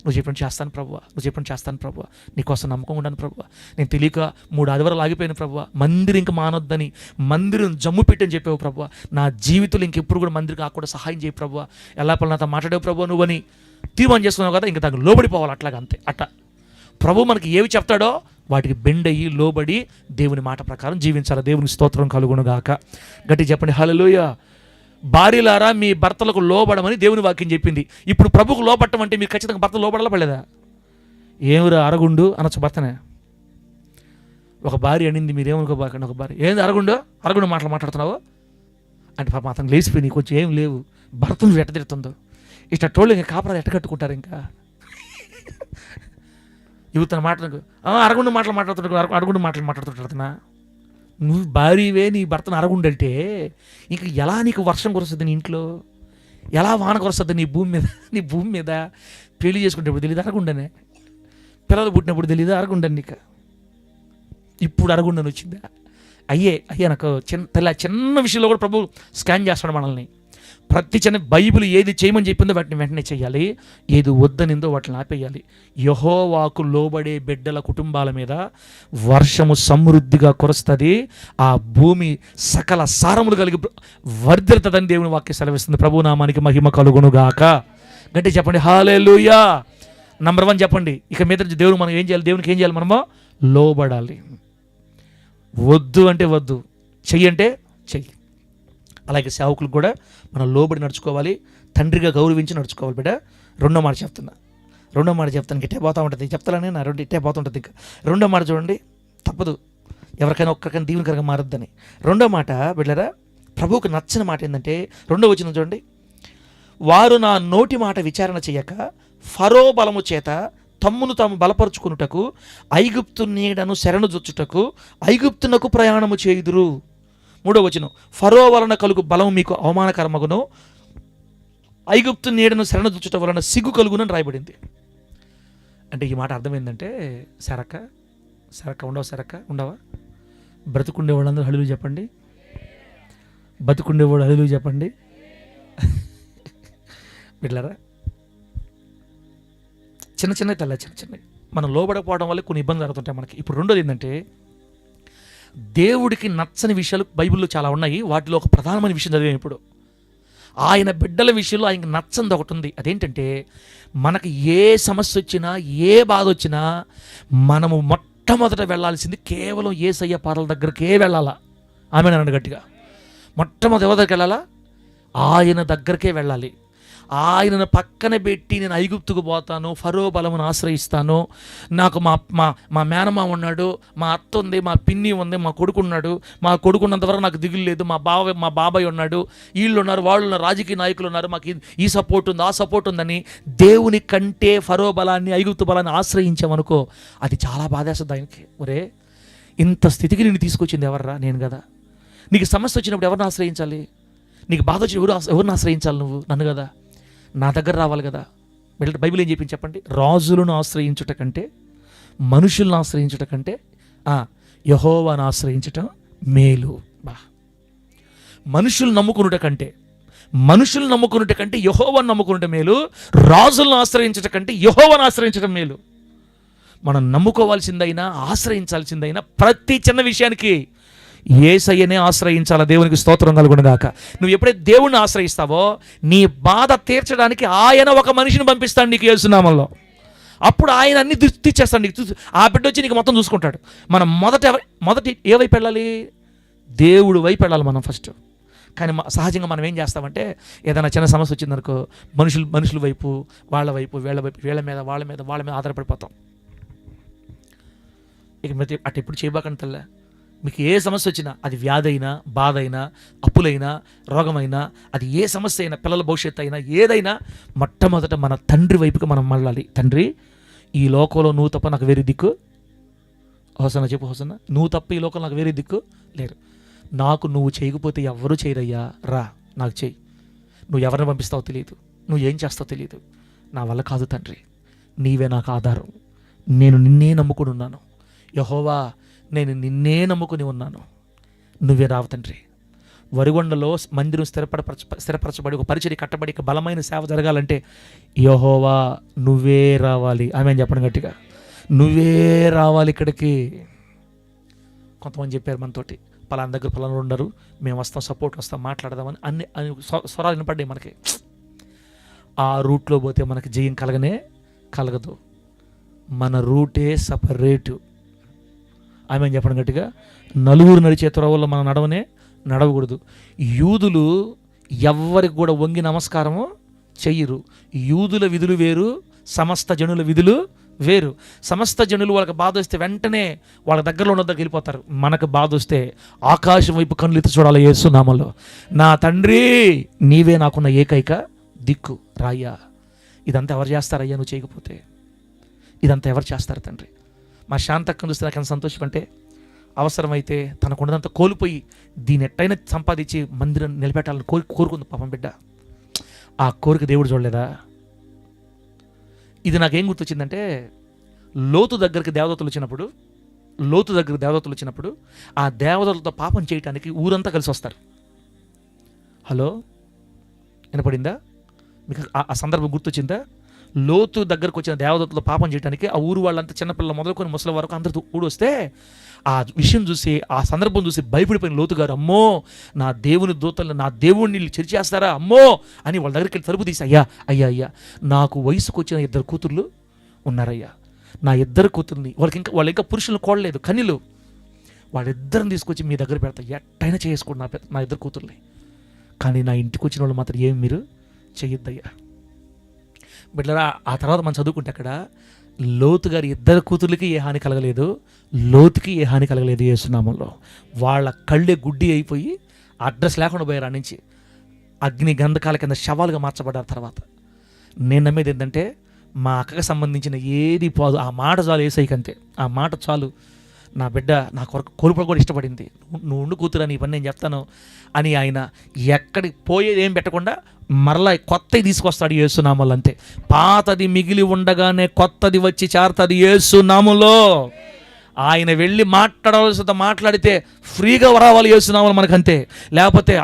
నువ్వు చెప్పినట్టు చేస్తాను ప్రభువా, నువ్వు చెప్పినట్టు చేస్తాను ప్రభువా, నీకోసం నమ్మకం ఉండను ప్రభువా, నేను తెలియక 3 ఆదివారాలు ఆగిపోయాను ప్రభువా, మందిరం ఇంక మానొద్దని మందిరం జమ్ము పెట్టని చెప్పావు ప్రభువా, నా జీవితంలో ఇంకెప్పుడు కూడా మందిరం కాకుండా సహాయం చేయి ప్రభువా, ఎలా పలు నాతో మాట్లాడావు ప్రభువా నువ్వని తీర్మానం చేసుకున్నావు కదా, ఇంకా దానికి లోబడిపోవాలి. అట్లాగా అంతే. ప్రభు మనకి ఏవి చెప్తాడో వాటికి బెండ్ అయ్యి లోబడి దేవుని మాట ప్రకారం జీవించాలి. దేవునికి స్తోత్రం కలుగునుగాక. గట్టి చెప్పండి హల్లెలూయా. భార్యలారా మీ భర్తలకు లోబడమని దేవుని వాక్యం చెప్పింది. ఇప్పుడు ప్రభుకు లోబట్టం అంటే మీరు ఖచ్చితంగా భర్త లోబడాలా పడలేదా? ఏమిరా అరగుండు అనొచ్చు భర్తనే. ఒక భార్య అనింది, మీరేమనుకోబాకండి, ఒక భార్య ఏంది అరగుండు మాట్లాడుతున్నావు అంటే పాపం అతను లేచిపోయి కొంచెం ఏం లేవు, భర్తను ఎట్టదిడుతుందో ఇష్టోళ్ళు ఇంకా కాపరాలు ఎట్ట కట్టుకుంటారు. ఇంకా యువతన మాటలకు అరగుండు మాట్లాడుతుంటున్నా. నువ్వు భార్యవే నీ భర్తను అరగుండంటే ఇంక ఎలా నీకు వర్షం కురుస్తుంది నీ ఇంట్లో, ఎలా వాన కురుస్తుంది నీ భూమి మీద పెళ్లి చేసుకునేప్పుడు తెలియదు అరగుండనే, పిల్లలు పుట్టినప్పుడు తెలియదు అరగుండని, నీకు ఇప్పుడు అరగుండని వచ్చిందా? అయ్యే నాకు చిన్న విషయంలో కూడా ప్రభు స్కాన్ చేస్తాడు మనల్ని. ప్రతి చిన్న బైబిల్ ఏది చేయమని చెప్పిందో వాటిని వెంటనే చేయాలి, ఏది వద్దనిందో వాటిని ఆపేయాలి. యెహోవాకు లోబడే బిడ్డల కుటుంబాల మీద వర్షము సమృద్ధిగా కురుస్తుంది, ఆ భూమి సకల సారములు కలిగి వర్ధిల్లుతుందని దేవుని వాక్యం సెలవిస్తుంది. ప్రభు నామానికి మహిమ కలుగునుగాక. గట్టి చెప్పండి హల్లెలూయా. నంబర్ 1 చెప్పండి. ఇక మీద దేవుడు మనం ఏం చేయాలి? దేవునికి ఏం చేయాలి? మనము లోబడాలి. వద్దు అంటే వద్దు, చెయ్యి అంటే చెయ్యి. అలాగే సేవకులకు కూడా మనం లోబడి నడుచుకోవాలి, తండ్రిగా గౌరవించి నడుచుకోవాలి. బిడ్డ, రెండో మాట చెప్తాను, ఇట్టే పోతూ ఉంటుంది. చెప్తానే నా ఇట్టే పోతుంటుంది. ఇంకా రెండో మాట చూడండి, తప్పదు ఎవరికైనా ఒక్కరికైనా దీవెనకరంగా మారద్దని. రెండో మాట బిడ్డరా, ప్రభువుకు నచ్చిన మాట ఏంటంటే 2వ వచనం చూడండి. వారు నా నోటి మాట విచారణ చేయక ఫరో బలము చేత తమ్మును తాము బలపరుచుకున్నటకు ఐగుప్తు నీడను శరణు జొచ్చుటకు ఐగుప్తునకు ప్రయాణము చేయుదురు. 3వ వచనం, ఫరో వలన కలుగు బలం మీకు అవమానకరమగును, ఐగుప్తు నీడను శరణుచుట వలన సిగ్గు కలుగునని రాయబడింది. అంటే ఈ మాట అర్థం ఏంటంటే, సరక్క ఉండవా? బ్రతుకుండే వాళ్ళందరూ హల్లెలూయా చెప్పండి. బతుకుండేవాడు హల్లెలూయా చెప్పండి. బిడ్డలారా, చిన్న మనం లోబడకపోవడం వల్ల కొన్ని ఇబ్బందులు జరుగుతుంటాయి మనకి. ఇప్పుడు రెండోది ఏంటంటే, దేవుడికి నచ్చని విషయాలు బైబిల్లో చాలా ఉన్నాయి. వాటిలో ఒక ప్రధానమైన విషయం చదివాం ఇప్పుడు. ఆయన బిడ్డల విషయంలో ఆయనకి నచ్చంది ఒకటి ఉంది. అదేంటంటే, మనకు ఏ సమస్య వచ్చినా, ఏ బాధ వచ్చినా మనము మొట్టమొదట వెళ్ళాల్సింది కేవలం యేసయ్య పాదాల దగ్గరకే వెళ్ళాలా. ఆమె అన్నాడు గట్టిగా. మొట్టమొదటి ఎవరి దగ్గరికి వెళ్ళాలా? ఆయన దగ్గరకే వెళ్ళాలి. ఆయనను పక్కన పెట్టి నేను ఐగుప్తుకు పోతాను, ఫరో బలమును ఆశ్రయిస్తాను, నాకు మా మేనమా ఉన్నాడు, మా అత్త ఉంది, మా పిన్ని ఉంది, మా కొడుకు ఉన్నాడు, మా కొడుకున్నంతవరకు నాకు దిగులు లేదు, మా బాబాయ్ ఉన్నాడు, వీళ్ళు ఉన్నారు, వాళ్ళు ఉన్నారు, రాజకీయ నాయకులు ఉన్నారు, మాకు ఈ సపోర్ట్ ఉంది, ఆ సపోర్ట్ ఉందని దేవుని కంటే ఫరో బలాన్ని, ఐగుప్తు బలాన్ని ఆశ్రయించామనుకో, అది చాలా బాధేస్తుంది ఆయనకి. ఒరే, ఇంత స్థితికి నేను తీసుకొచ్చింది ఎవర్రా? నేను కదా. నీకు సమస్య వచ్చినప్పుడు ఎవరిని ఆశ్రయించాలి? నీకు బాధ వచ్చి ఎవరిని ఆశ్రయించాలి? నువ్వు నన్ను కదా. నా దగ్గర రావాలి కదా. బైబిల్ ఏం చెప్పింది చెప్పండి? రాజులను ఆశ్రయించుట కంటే, మనుషులను ఆశ్రయించుట కంటే యెహోవాను ఆశ్రయించటం మేలు. మనుషులు నమ్ముకునుట కంటే యెహోవాను నమ్ముకునుట మేలు. రాజులను ఆశ్రయించుట కంటే యెహోవాను ఆశ్రయించటం మేలు. మనం నమ్ముకోవాల్సిందైనా ఆశ్రయించాల్సిందైనా ప్రతి చిన్న విషయానికి యేసయ్యనే ఆశ్రయించాల. దేవునికి స్తోత్రం కలుగునుగాక. నువ్వు ఎప్పుడైతే దేవుణ్ణి ఆశ్రయిస్తావో నీ బాధ తీర్చడానికి ఆయన ఒక మనిషిని పంపిస్తాడు నీకు యేసు నామములో. అప్పుడు ఆయన అన్ని తీర్చేస్తాడు నీకు. ఆ బిడ్డ వచ్చి నీకు మొత్తం చూసుకుంటాడు. మనం మొదటి ఏ వైపు వెళ్ళాలి? దేవుడు వైపు వెళ్ళాలి మనం ఫస్ట్. కానీ సహజంగా మనం ఏం చేస్తామంటే, ఏదైనా చిన్న సమస్య వచ్చిందనుకో, మనుషుల వైపు, వాళ్ళ వైపు, వీళ్ళ మీద వాళ్ళ మీద ఆధారపడిపోతాం. ఇక అటు ఎప్పుడు చేయబాకండి తల్ల. మీకు ఏ సమస్య వచ్చినా, అది వ్యాధి అయినా, బాధ అయినా, అప్పులైనా, రోగమైనా, అది ఏ సమస్య అయినా, పిల్లల భవిష్యత్తు అయినా, ఏదైనా మొట్టమొదట మన తండ్రి వైపుకి మనం మళ్ళాలి. తండ్రి, ఈ లోకంలో నువ్వు తప్ప నాకు వేరే దిక్కు. హోసన్న చెప్పు, హోసన్న, నువ్వు తప్ప ఈ లోకంలో నాకు వేరే దిక్కు లేరు. నాకు నువ్వు చేయకపోతే ఎవ్వరూ చేయరయ్యా, రా నాకు చెయ్యి. నువ్వు ఎవరిని పంపిస్తావో తెలియదు, నువ్వు ఏం చేస్తావో తెలియదు. నా వల్ల కాదు తండ్రి, నీవే నాకు ఆధారం, నేను నిన్నే నమ్ముకుని ఉన్నాను. యెహోవా, నేను నిన్నే నమ్ముకుని ఉన్నాను, నువ్వే రావు తండ్రి. వరిగొండలో మందిరం స్థిరపరచబడి ఒక పరిచర్య కట్టబడి ఒక బలమైన సేవ జరగాలంటే యెహోవా నువ్వే రావాలి. ఆమేన్ చెప్పండి గట్టిగా, నువ్వే రావాలి ఇక్కడికి. కొంతమంది చెప్పారు మనతోటి, పలానా దగ్గర పలానా ఉండరు, మేము వస్తాం, సపోర్ట్ వస్తాం, మాట్లాడదామని అన్ని స్వరాలు వినపడ్డాయి మనకి. ఆ రూట్లో పోతే మనకి జయం కలగదు. మన రూటే సపరేటు. ఆమె చెప్పడం గట్టిగా, నలుగురు నడిచే త్రోవల్లో మనం నడవకూడదు. యూదులు ఎవ్వరికి కూడా వంగి నమస్కారము చెయ్యరు. యూదుల విధులు వేరు, సమస్త జనుల విధులు వేరు. సమస్త జనులు వాళ్ళకి బాధ వస్తే వెంటనే వాళ్ళ దగ్గరలో ఉన్న దగ్గర వెళ్ళిపోతారు. మనకు బాధ వస్తే ఆకాశం వైపు కన్నులు ఎత్తి చూడాలి యేసు నామములో. నా తండ్రి, నీవే నాకున్న ఏకైక దిక్కు రాయ్యా. ఇదంతా ఎవరు చేస్తారయ్యా నువ్వు చేయకపోతే? ఇదంతా ఎవరు చేస్తారు తండ్రి? మా శాంతక్కను చూస్తే నాకు ఎంత సంతోషం అంటే, అవసరమైతే తనకున్నదంతా కోల్పోయి దీని ఎట్టయినా సంపాదించి మందిరం నిలబెట్టాలని కోరుకుంది పాపం బిడ్డ. ఆ కోరిక దేవుడు చూడలేదా? ఇది నాకేం గుర్తొచ్చిందంటే, లోతు దగ్గరికి దేవదూతలు వచ్చినప్పుడు ఆ దేవదూతలతో పాపం చేయటానికి ఊరంతా కలిసి వస్తారు. హలో, వినపడిందా మీకు? ఆ సందర్భం గుర్తొచ్చిందా? లోతు దగ్గరకు వచ్చిన దేవదూతలతో పాపం చేయడానికి ఆ ఊరు వాళ్ళంతా, చిన్నపిల్లలు మొదలుకొని ముసలి వరకు అందరితో కూడొస్తే ఆ విషయం చూసి, ఆ సందర్భం చూసి భయపడిపోయిన లోతు గారు, అమ్మో నా దేవుని దూతలు, నా దేవుడిని వీళ్ళు చెరిచేస్తారా అమ్మో అని వాళ్ళ దగ్గరికి వెళ్ళి తలుపు తీసి, అయ్యా నాకు వయసుకు వచ్చిన 2 కూతుర్లు ఉన్నారయ్యా, నా 2 కూతుర్ని, వాళ్ళు ఇంకా పురుషులను కోడలేదు, కన్యలు, వాళ్ళిద్దరిని తీసుకొచ్చి మీ దగ్గర పెడతా, ఎట్టయినా చేసుకోండి నా 2 కూతుర్ని, కానీ నా ఇంటికి వచ్చిన వాళ్ళు మాత్రం ఏమి మీరు చెయ్యొద్దయ్యా. బిడ్డలారా, ఆ తర్వాత మనం చదువుకుంటే అక్కడ లోతు గారి 2 కూతుర్లకి ఏ హాని కలగలేదు, లోతుకి ఏ హాని కలగలేదు యేసు నామములో. వాళ్ళ కళ్ళే గుడ్డి అయిపోయి అడ్రస్ లేకుండా పోయారు. ఆ నుంచి అగ్ని గంధకాల కింద శవాలుగా మార్చబడ్డారు. తర్వాత నేను నమ్మేది ఏంటంటే, మా అక్కకి సంబంధించిన ఏది పోదు, ఆ మాట చాలు ఏసైకంతే, ఆ మాట చాలు. నా బిడ్డ నా కొరకు కోల్పోవడం కూడా ఇష్టపడింది, నువ్వు ఉండు కూతురా, నీ పని నేను చెప్తాను అని ఆయన ఎక్కడికి పోయేది ఏం పెట్టకుండా మరలా కొత్తది తీసుకొస్తాడు యేసు నామములో. అంతే, పాతది మిగిలి ఉండగానే కొత్తది వచ్చి చేరుతుంది యేసు నామములో. ఆయన వెళ్ళి మాట్లాడవలసిన మాట్లాడితే ఫ్రీగా రావాలి యేసు నామములో మనకంతే. లేకపోతే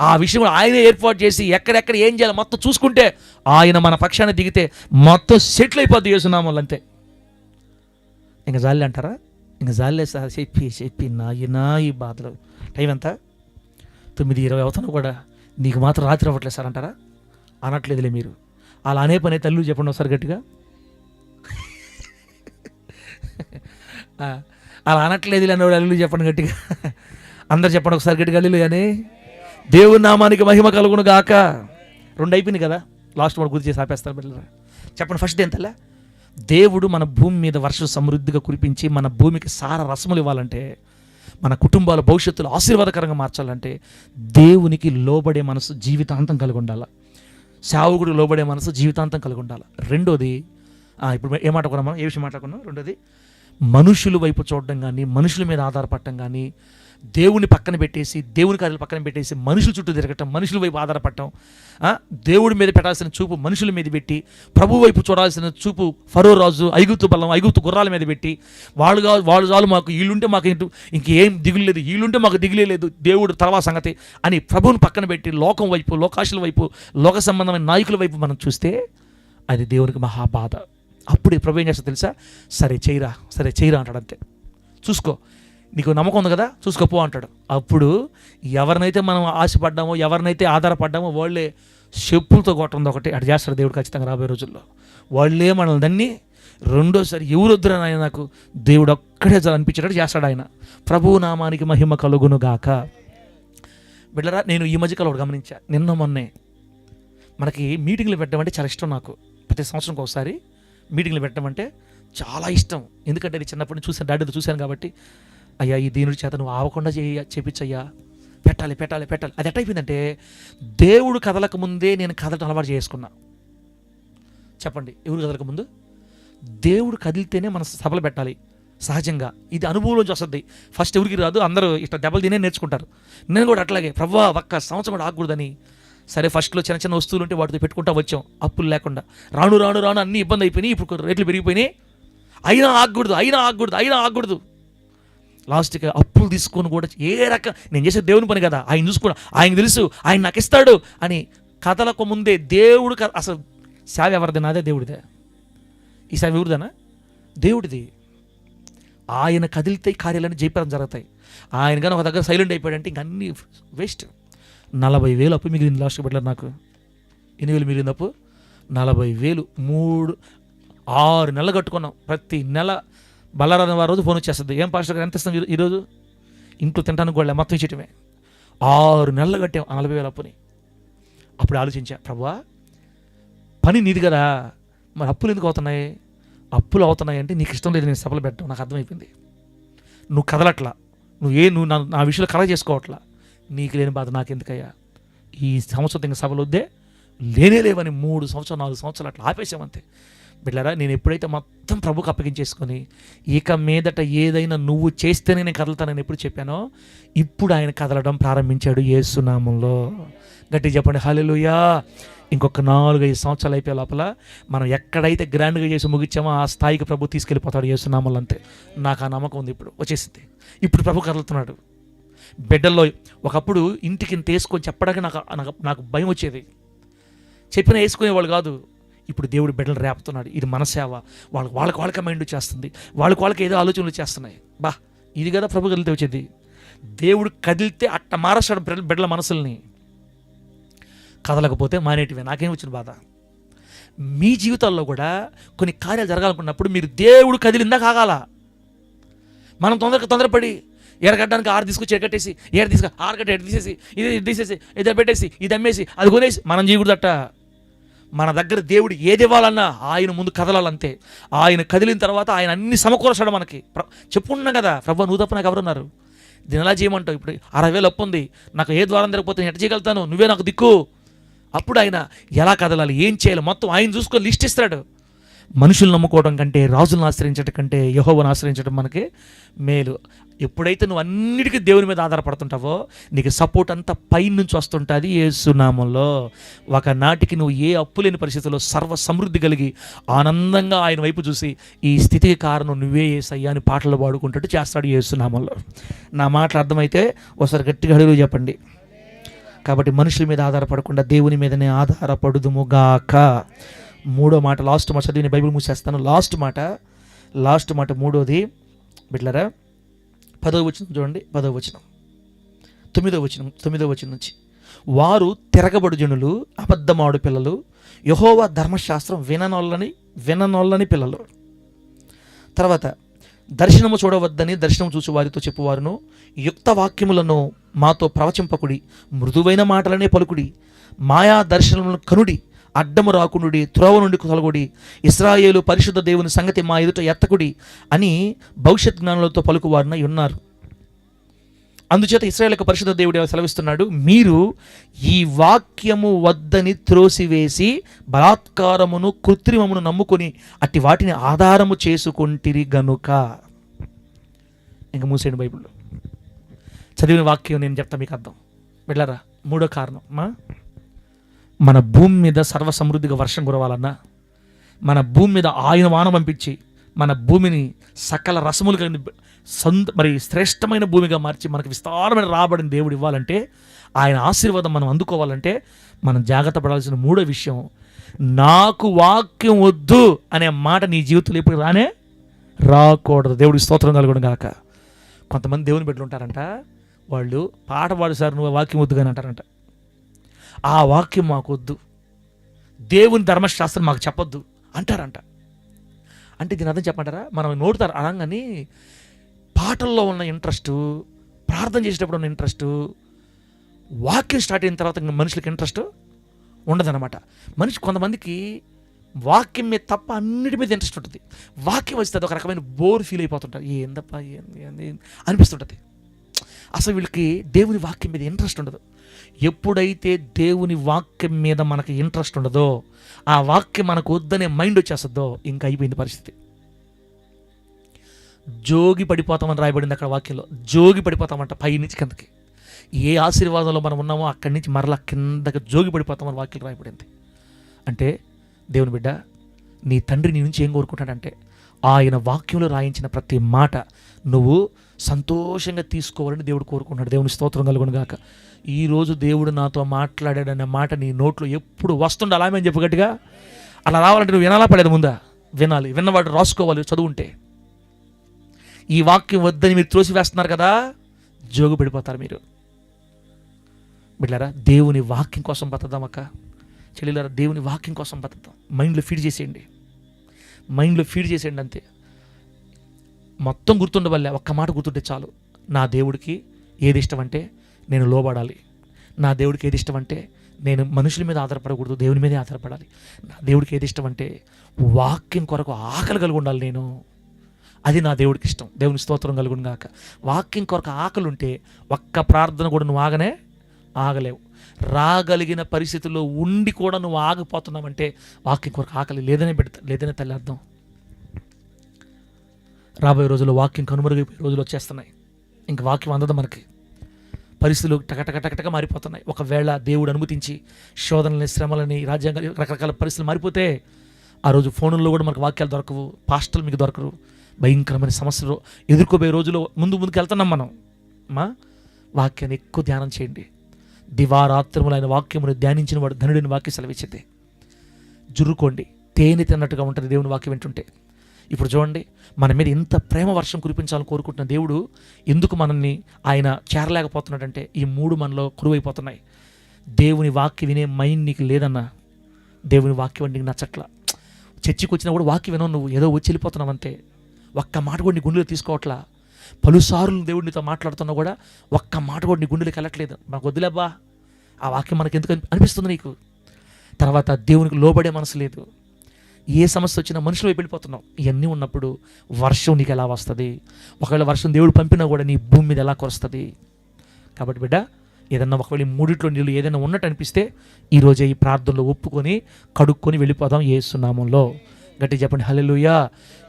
ఆ విషయం ఆయనే ఏర్పాటు చేసి ఎక్కడెక్కడ ఏం చేయాలి మొత్తం చూసుకుంటే ఆయన మన పక్షాన్ని దిగితే మొత్తం సెటిల్ అయిపోద్ది యేసు నామములో. అంతే, ఇంకా జాలి అంటారా? ఇంకా జాలే సార్, చెప్పి నాయనా ఈ బాధలు. టైం ఎంత? 9:20 అవుతాను కూడా, నీకు మాత్రం రాత్రి అవ్వట్లేదు సార్ అంటారా? అనట్లేదులే మీరు. అలా అనే పని తల్లి చెప్పండి ఒకసారి గట్టిగా. అలా అనట్లేదు అనేవాడు అల్లు చెప్పండి గట్టిగా. అందరు చెప్పండి ఒకసారి గట్టిగా అల్లు. కానీ దేవుని నామానికి మహిమ కలుగును గాక. 2 అయిపోయింది కదా, లాస్ట్ వాడు గుర్తు చేసి ఆపేస్తారు బిడ్డలారా. చెప్పండి, ఫస్ట్ ఏంటల్లా? దేవుడు మన భూమి మీద వర్షం సమృద్ధిగా కురిపించి మన భూమికి సార రసములు ఇవ్వాలంటే, మన కుటుంబాల భవిష్యత్తులో ఆశీర్వాదకరంగా మార్చాలంటే దేవునికి లోబడే మనసు జీవితాంతం కలిగి ఉండాలి. సేవకుడికి లోబడే మనసు జీవితాంతం కలిగి ఉండాలి. రెండోది, ఇప్పుడు ఏం మాట్లాడుకున్నాం మనం, ఏ విషయం మాట్లాడుకున్నాం? రెండోది, మనుషుల వైపు చూడడం కానీ, మనుషుల మీద ఆధారపడటం కానీ, దేవుని పక్కన పెట్టేసి, దేవుని కార్యాలు పక్కన పెట్టేసి మనుషుల చుట్టూ తిరగటం, మనుషుల వైపు ఆధారపడటం, దేవుడి మీద పెట్టాల్సిన చూపు మనుషుల మీద పెట్టి, ప్రభు వైపు చూడాల్సిన చూపు ఫరో రాజు, ఐగుప్తు గుర్రాల మీద పెట్టి, వాళ్ళు చాలు, మాకు వీళ్ళుంటే మాకు ఇంకేం దిగులు లేదు, వీళ్ళుంటే మాకు దిగులే లేదు, దేవుడు తర్వాత సంగతి అని ప్రభువుని పక్కన పెట్టి లోకం వైపు, లోకాశల వైపు, లోక సంబంధమైన నాయకుల వైపు మనం చూస్తే అది దేవునికి మహాబాధ. అప్పుడు ప్రభు ఏం చేస్తా తెలుసా? సరే చేయరా అంటాడు. అంతే, చూసుకో, నీకు నమ్మకం ఉంది కదా, చూసుకోపో అంటాడు. అప్పుడు ఎవరినైతే మనం ఆశపడ్డామో, ఎవరినైతే ఆధారపడ్డామో వాళ్ళే చెప్పులతో కొట్టడం ఒకటి అటు చేస్తాడు దేవుడు ఖచ్చితంగా రాబోయే రోజుల్లో. వాళ్ళే మనల్ని దాన్ని రెండోసారి ఎవరు వద్దురా నాయన, నాకు దేవుడు ఒక్కడే అనిపించేటట్టు చేస్తాడు ఆయన. ప్రభువు నామానికి మహిమ కలుగును గాక. బిడ్డరా, నేను ఈ మధ్యకాలం ఒకటి గమనించా. నిన్న మొన్నే మనకి మీటింగ్లు పెట్టడం అంటే చాలా ఇష్టం నాకు. ప్రతి సంవత్సరంకి ఒకసారి మీటింగ్లు పెట్టడం అంటే చాలా ఇష్టం. ఎందుకంటే నేను చిన్నప్పటి నుంచి చూసాను, డాడీతో చూశాను కాబట్టి, అయ్యా ఈ దీనుడి చేత నువ్వు ఆవకుండా చేపించయ్యా, పెట్టాలి. అది ఎట్టయిపోయిందంటే, దేవుడు కదలక ముందే నేను కదలటం అలవాటు చేసుకున్నా. చెప్పండి, ఎవరు కదలక ముందు? దేవుడు కదిలితేనే మన సభలు పెట్టాలి సహజంగా. ఇది అనుభవంలోంచి వస్తుంది. ఫస్ట్ ఎవరికి రాదు, అందరూ ఇట్లా దెబ్బలు తినే నేర్చుకుంటారు. నేను కూడా అట్లాగే, ప్రభువా ఒక్క సంవత్సరం కూడా ఆగకూడదని సరే ఫస్ట్లో చిన్న చిన్న వస్తువులు ఉంటే వాటితో పెట్టుకుంటా వచ్చాం అప్పులు లేకుండా. రాను రాను రాను అన్నీ ఇబ్బంది అయిపోయినాయి. ఇప్పుడు రేట్లు పెరిగిపోయినాయి. అయినా ఆగకూడదు. లాస్ట్గా అప్పులు తీసుకొని కూడా నేను చేసే దేవుని పని కదా, ఆయన చూసుకున్నా, ఆయన తెలుసు, ఆయన నాకు ఇస్తాడు అని కథలకు ముందే దేవుడు అసలు సేవ ఎవరిది? నాదే, దేవుడిదే. ఈ సేవ ఎవరిదేనా? దేవుడిది. ఆయన కదిలితే కార్యాలన్నీ జయప్రదం జరుగుతాయి. ఆయన కానీ ఒక దగ్గర సైలెంట్ అయిపోయాడంటే ఇంక అన్నీ వేస్ట్. 40,000 అప్పు మిగిలింది లాస్ట్ పెట్టలేదు నాకు. ఎన్ని వేలు మిగిలింది అప్పు? 40,000. 6 నెలలు కట్టుకున్నాం. ప్రతి నెల బల్లారాధన వారి రోజు ఫోన్ వచ్చేస్తుంది, ఏం పాస్టర్ గారు ఎంత ఇస్తాం ఈరోజు? ఇంట్లో తింటానికి కూడా మొత్తం ఇచ్చేయటమే. 6 నెలలు కట్టాం 40,000 అప్పుని. అప్పుడు ఆలోచించా, ప్రభువా పని నీది కదా, మరి అప్పులు ఎందుకు అవుతున్నాయి? అప్పులు అవుతున్నాయి అంటే నీకు ఇష్టం లేదు నేను సభలు పెట్టడం, నాకు అర్థమైపోయింది. నువ్వు కదలట్లా, నువ్వు నా విషయంలో కలగ చేసుకోవట్లా. నీకు లేని బాధ నాకెందుకయ్యా? ఈ సంవత్సరం ఇంకా సభలు వద్దే, లేవని 3 సంవత్సరాలు 4 సంవత్సరాలు అట్లా ఆపేసామంతే. బిడ్డలారా, నేను ఎప్పుడైతే మొత్తం ప్రభుకు అప్పగించేసుకొని ఇక మీదట ఏదైనా నువ్వు చేస్తేనే నేను కదలుతానని ఎప్పుడు చెప్పానో, ఇప్పుడు ఆయన కదలడం ప్రారంభించాడు యేసు నామములో. గట్టిగా చెప్పండి హల్లెలూయా. ఇంకొక 4-5 సంవత్సరాలు అయిపోయే లోపల మనం ఎక్కడైతే గ్రాండ్గా చేసి ముగించామో ఆ స్థాయికి ప్రభు తీసుకెళ్ళిపోతాడు యేసు నామములో. అంతే, నాకు ఆ నమ్మకం ఉంది. ఇప్పుడు వచ్చేసింది. ఇప్పుడు ప్రభు కదులుతున్నాడు. బిడ్డల్లో ఒకప్పుడు ఇంటికి తీసుకొని చెప్పడానికి నాకు భయం వచ్చేది, చెప్పినా వేసుకునేవాళ్ళు కాదు. ఇప్పుడు దేవుడు బిడ్డలు రేపుతున్నాడు. ఇది మన సేవ. వాళ్ళకి మైండ్ చేస్తుంది, వాళ్ళకి ఏదో ఆలోచనలు చేస్తున్నాయి. ఇది కదా ప్రభు కదిలితే వచ్చేది. దేవుడు కదిలితే అట్ట మారస్తాడు బిడ్డల మనసుల్ని. కదలకపోతే మానేటివే. నాకేం వచ్చిన బాధ? మీ జీవితాల్లో కూడా కొన్ని కార్యాలు జరగాలనుకున్నప్పుడు మీరు దేవుడు కదిలిందా కాగాల. మనం తొందరపడి ఎరగడ్డానికి 6 తీసుకొచ్చి ఎరగట్టేసి, 7 తీసుకు 6 కట్టి 8 తీసేసి, ఇది తీసేసి, ఇది పెట్టేసి, ఇది అమ్మేసి, అది కొనేసి మనం చేయకూడదట. మన దగ్గర దేవుడు ఏది ఇవ్వాలన్నా ఆయన ముందు కదలాలంతే. ఆయన కదిలిన తర్వాత ఆయన అన్ని సమకూరస్తాడు మనకి. చెప్పుకుంటున్నాం కదా, ప్రభు నువ్వు తప్ప నాకు ఎవరున్నారు? దీని ఎలా చేయమంటావు? ఇప్పుడు 60,000 అప్పు ఉంది, నాకు ఏ ద్వారం తిరగకపోతే నేను ఎట్ట చేయగలుగుతాను? నువ్వే నాకు దిక్కు. అప్పుడు ఆయన ఎలా కదలాలి, ఏం చేయాలి, మొత్తం ఆయన చూసుకొని లిస్ట్ ఇస్తాడు. మనుషులు నమ్ముకోవడం కంటే, రాజులను ఆశ్రయించడం కంటే యెహోవాను ఆశ్రయించడం మనకి మేలు. ఎప్పుడైతే నువ్వు అన్నిటికీ దేవుని మీద ఆధారపడుతుంటావో నీకు సపోర్ట్ అంతా పైనుంచి వస్తుంటుంది యేసు నామములో. ఒకనాటికి నువ్వు ఏ అప్పు లేని పరిస్థితుల్లో సర్వ సమృద్ధి కలిగి ఆనందంగా ఆయన వైపు చూసి ఈ స్థితికి కారణం నువ్వే యేసయ్యా అని పాటలు పాడుకుంటూ చేస్తాడు యేసు నామములో. నా మాటలు అర్థమైతే ఒకసారి గట్టిగా హల్లెలూయా చెప్పండి. కాబట్టి మనుషుల మీద ఆధారపడకుండా దేవుని మీదనే ఆధారపడుదుముగాక. 3వ మాట, లాస్ట్ మాట చదివి బైబిల్ మూసేస్తాను. లాస్ట్ మాట 3వది బిడ్డలారా, 10వ వచనం చూడండి. 10వ వచనం 9వ వచనం నుంచి, వారు తిరగబడు జనులు, అబద్ధమాడు పిల్లలు, యెహోవా ధర్మశాస్త్రం విననొల్లని పిల్లలు. తర్వాత, దర్శనము చూడవద్దని దర్శనం చూసి వారితో చెప్పువారును, యుక్త వాక్యములను మాతో ప్రవచింపకుడి, మృదువైన మాటలనే పలుకుడి, మాయా దర్శనములను కనుడి, అడ్డము రాకుండుడి, త్రోవ నుండి తొలగుడి, ఇశ్రాయేలు పరిశుద్ధ దేవుని సంగతి మా ఎదుట ఎత్తకుడి అని భవిష్యత్ జ్ఞానులతో పలుకువారినై ఉన్నారు. అందుచేత ఇశ్రాయేలుకు పరిశుద్ధ దేవుడు సెలవిస్తున్నాడు, మీరు ఈ వాక్యము వద్దని త్రోసివేసి బలాత్కారమును కృత్రిమమును నమ్ముకొని అట్టి వాటిని ఆధారము చేసుకుంటిరి గనుక. ఇంకా మూసేయండి బైబిల్లో. చదివిన వాక్యం నేను చెప్తా మీకు అర్థం. వెళ్ళారా? 3వ కారణం, మన భూమి మీద సర్వ సమృద్ధిగా వర్షం కురవాలన్నా, మన భూమి మీద ఆయన వాన పంపించి మన భూమిని సకల రసములుగా మరి శ్రేష్టమైన భూమిగా మార్చి మనకు విస్తారమైన రాబడిని దేవుడు ఇవ్వాలంటే, ఆయన ఆశీర్వాదం మనం అందుకోవాలంటే మనం జాగ్రత్త పడాల్సిన 3వ విషయం, నాకు వాక్యం వద్దు అనే మాట నీ జీవితంలో ఎప్పుడు రాకూడదు. దేవుడికి స్తోత్రం కలుగును గాక. కొంతమంది దేవుని బిడ్డలు ఉంటారంట, వాళ్ళు పాట పాడు సార్ నువ్వు వాక్యం వద్దు కానీ అంటారంట. ఆ వాక్యం మాకు వద్దు, దేవుని ధర్మశాస్త్రం మాకు చెప్పొద్దు అంటారంట. అంటే దీని అర్థం చెప్పంటారా? మనం నోడుతారు అనగానే పాటల్లో ఉన్న ఇంట్రెస్ట్, ప్రార్థన చేసేటప్పుడు ఉన్న ఇంట్రెస్ట్, వాక్యం స్టార్ట్ అయిన తర్వాత ఇంకా మనుషులకి ఇంట్రెస్ట్ ఉండదన్నమాట. కొంతమందికి వాక్యం మీద తప్ప అన్నిటి మీద ఇంట్రెస్ట్ ఉంటుంది. వాక్యం వస్తే ఒక రకమైన బోర్ ఫీల్ అయిపోతుంటారు. ఏందప్పా ఏంది అనిపిస్తుంటుంది. అసలు వీళ్ళకి దేవుని వాక్యం మీద ఇంట్రెస్ట్ ఉండదు. ఎప్పుడైతే దేవుని వాక్యం మీద మనకి ఇంట్రెస్ట్ ఉండదో, ఆ వాక్యం మనకు వద్దనే మైండ్ వచ్చేస్తుందో, ఇంకా అయిపోయింది పరిస్థితి. జోగి పడిపోతామని రాయబడింది అక్కడ వాక్యంలో. జోగి పడిపోతామంట పై నుంచి కిందకి. ఏ ఆశీర్వాదంలో మనం ఉన్నామో అక్కడి నుంచి మరలా కిందకి జోగి పడిపోతామని వాక్యం రాయబడింది. అంటే దేవుని బిడ్డ, నీ తండ్రి నీ నుంచి ఏం కోరుకుంటాడంటే ఆయన వాక్యంలో రాయించిన ప్రతి మాట నువ్వు సంతోషంగా తీసుకోవాలని దేవుడు కోరుకుంటున్నాడు. దేవుని స్తోత్రం కలుగును గాక. ఈరోజు దేవుడు నాతో మాట్లాడాడన్న మాట నీ నోట్లో ఎప్పుడు వస్తుండే అలాగే అని చెప్పు గట్టిగా. అలా రావాలంటే నువ్వు వినాలా పడేది ముందా? వినాలి. విన్నవాడు రాసుకోవాలి చదువుంటే. ఈ వాక్యం వద్దని మీరు త్రోసివేస్తున్నారు కదా, జోగు పడిపోతారు మీరు. బిడ్డలారా, దేవుని వాక్యం కోసం బతుకుదాం అక్క చెల్లెలారా, దేవుని వాక్యం కోసం బతుకుదాం. మైండ్లో ఫీడ్ చేసేయండి, మైండ్లో ఫీడ్ చేసేయండి అంతే. మొత్తం గుర్తుండవల్లే, ఒక్క మాట గుర్తుంటే చాలు. నా దేవుడికి ఏది ఇష్టం అంటే నేను లోబడాలి. నా దేవుడికి ఏది ఇష్టం అంటే నేను మనుషుల మీద ఆధారపడకూడదు, దేవుని మీదే ఆధారపడాలి. నా దేవుడికి ఏది ఇష్టం అంటే వాక్యం కొరకు ఆకలి కలిగి ఉండాలి నేను. అది నా దేవుడికి ఇష్టం. దేవుని స్తోత్రం కలుగును గాక. వాక్యం కొరకు ఆకలి ఉంటే ఒక్క ప్రార్థన కూడా నువ్వు ఆగలేవు. రాగలిగిన పరిస్థితుల్లో ఉండి కూడా నువ్వు ఆగిపోతున్నావంటే వాక్యం కొరకు ఆకలి లేదనే తల్లి అర్థం. రాబోయే రోజుల్లో వాక్యం కనుమరుగైపోయే రోజులు వచ్చేస్తున్నాయి. ఇంక వాక్యం అందదు మనకి. పరిస్థితులు టకటక మారిపోతున్నాయి. ఒకవేళ దేవుడు అనుమతించి శోధనలని, శ్రమలని, రాజ్యాంగాలు, రకరకాల పరిస్థితులు మారిపోతే ఆ రోజు ఫోన్లో కూడా మనకు వాక్యాలు దొరకవు, పాస్టర్లు మీకు దొరకరు. భయంకరమైన సమస్యలు ఎదుర్కోబోయే రోజులు ముందుకు వెళ్తున్నాం మనం. వాక్యాన్ని ఎక్కువ ధ్యానం చేయండి. దివారాత్రములైన వాక్యమును ధ్యానించిన వాడు ధనుడిని వాక్య సెలవిచ్చింది. జుర్రుకోండి, తేనె తిన్నట్టుగా ఉంటుంది దేవుని వాక్యం వింటుంటే. ఇప్పుడు చూడండి, మన మీద ఎంత ప్రేమ వర్షం కురిపించాలని కోరుకుంటున్న దేవుడు ఎందుకు మనల్ని ఆయన చేరలేకపోతున్నాడంటే ఈ 3 మనలో కురువైపోతున్నాయి. దేవుని వాక్యం వినే మైండ్ నీకు లేదన్నా, దేవుని వాక్యం నీకు నచ్చట్లా. చర్చికి వచ్చినా కూడా వాక్యం వినవు, నువ్వు ఏదో వచ్చి వెళ్ళిపోతున్నావు అంతే. ఒక్క మాట కూడా నీ గుండెలో తీసుకోవట్లా. పలుసార్లు దేవుడు నీతో మాట్లాడుతున్నా కూడా ఒక్క మాట కూడా నీ గుండెలోకి వెళ్ళట్లేదు. మాకు వద్దులేబ్బా, ఆ వాక్యం మనకు ఎందుకు అనిపిస్తుంది నీకు. తర్వాత దేవునికి లోబడే మనసు లేదు. ఏ సమస్య వచ్చినా మనుషులు వైపు వెళ్ళిపోతున్నావు. ఇవన్నీ ఉన్నప్పుడు వర్షం నీకు ఎలా వస్తుంది? ఒకవేళ వర్షం దేవుడు పంపినా కూడా నీ భూమి మీద ఎలా కురుస్తుంది? కాబట్టి బిడ్డ, ఏదన్నా ఒకవేళ 3 నీళ్ళు ఏదైనా ఉన్నట్టు అనిపిస్తే ఈరోజే ఈ ప్రార్థనలో ఒప్పుకొని కడుక్కొని వెళ్ళిపోదాం యేసు నామములో. గట్టి చెప్పండి హల్లెలూయా.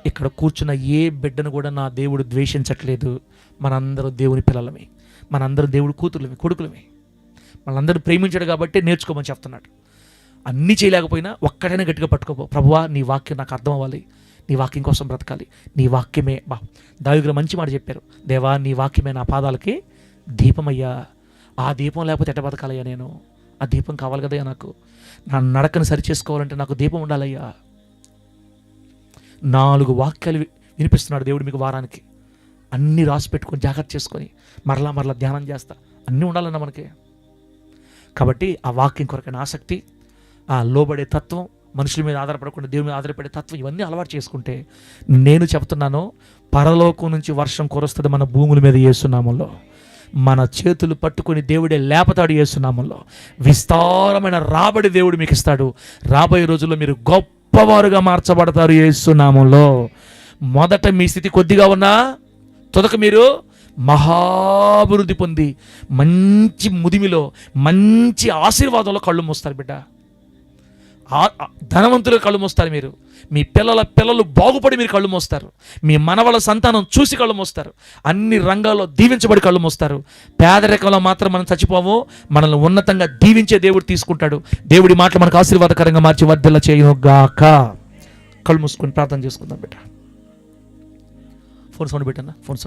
ఇక్కడ కూర్చున్న ఏ బిడ్డను కూడా నా దేవుడు ద్వేషించట్లేదు. మనందరం దేవుని పిల్లలమే, మనందరం దేవుడి కూతుర్లమే, కొడుకులమే. మనందరూ ప్రేమించాడు కాబట్టి నేర్చుకోమని చెప్తున్నాడు. అన్నీ చేయలేకపోయినా ఒక్కడైనా గట్టిగా పట్టుకోపో. ప్రభువా, నీ వాక్యం నాకు అర్థం అవ్వాలి, నీ వాక్యం కోసం బ్రతకాలి, నీ వాక్యమే. దావీదు మంచి మాట చెప్పారు, దేవా నీ వాక్యమే నా పాదాలకి దీపమయ్యా. ఆ దీపం లేకపోతే ఎట్ట బతకాలయ్యా నేను? ఆ దీపం కావాలి కదయ్యా నాకు. నా నడకను సరిచేసుకోవాలంటే నాకు దీపం ఉండాలయ్యా. 4 వాక్యాలు వినిపిస్తున్నాడు దేవుడు మీకు వారానికి. అన్నీ రాసి పెట్టుకొని జాగ్రత్త చేసుకొని మరలా ధ్యానం చేస్తా. అన్నీ ఉండాలన్నా మనకి. కాబట్టి ఆ వాక్యం కొరకైన ఆసక్తి, ఆ లోబడే తత్వం, మనుషుల మీద ఆధారపడకుండా దేవుని మీద ఆధారపడే తత్వం, ఇవన్నీ అలవాటు చేసుకుంటే నేను చెప్తున్నాను, పరలోకం నుంచి వర్షం కురుస్తుంది మన భూముల మీద యేసు నామములో. మన చేతులు పట్టుకొని దేవుడే లేపతాడు యేసు నామములో. విస్తారమైన రాబడి దేవుడు మీకు ఇస్తాడు. రాబోయే రోజుల్లో మీరు గొప్పవారుగా మార్చబడతారు యేసు నామములో. మొదట మీ స్థితి కొద్దిగా ఉన్నా తొదక మీరు మహాభివృద్ధి పొంది మంచి ముదిమిలో, మంచి ఆశీర్వాదంలో కళ్ళు మూస్తారు బిడ్డ. ధనవంతులు కళ్ళు మోస్తారు మీరు. మీ పిల్లలు బాగుపడి మీరు కళ్ళు మోస్తారు. మీ మనవల సంతానం చూసి కళ్ళు మోస్తారు. అన్ని రంగాల్లో దీవించబడి కళ్ళు మోస్తారు. పేదరికంలో మాత్రం మనం చచ్చిపోము. మనల్ని ఉన్నతంగా దీవించే దేవుడు తీసుకుంటాడు. దేవుడి మాటలు మనకు ఆశీర్వాదకరంగా మార్చి వర్ధిల్ల చేయుగాక. కళ్ళు మూసుకొని ప్రార్థన చేసుకుందాం బిడ్డ. ఫోన్ సౌండ్ పెట్టన్నా, ఫోన్ సౌండ్.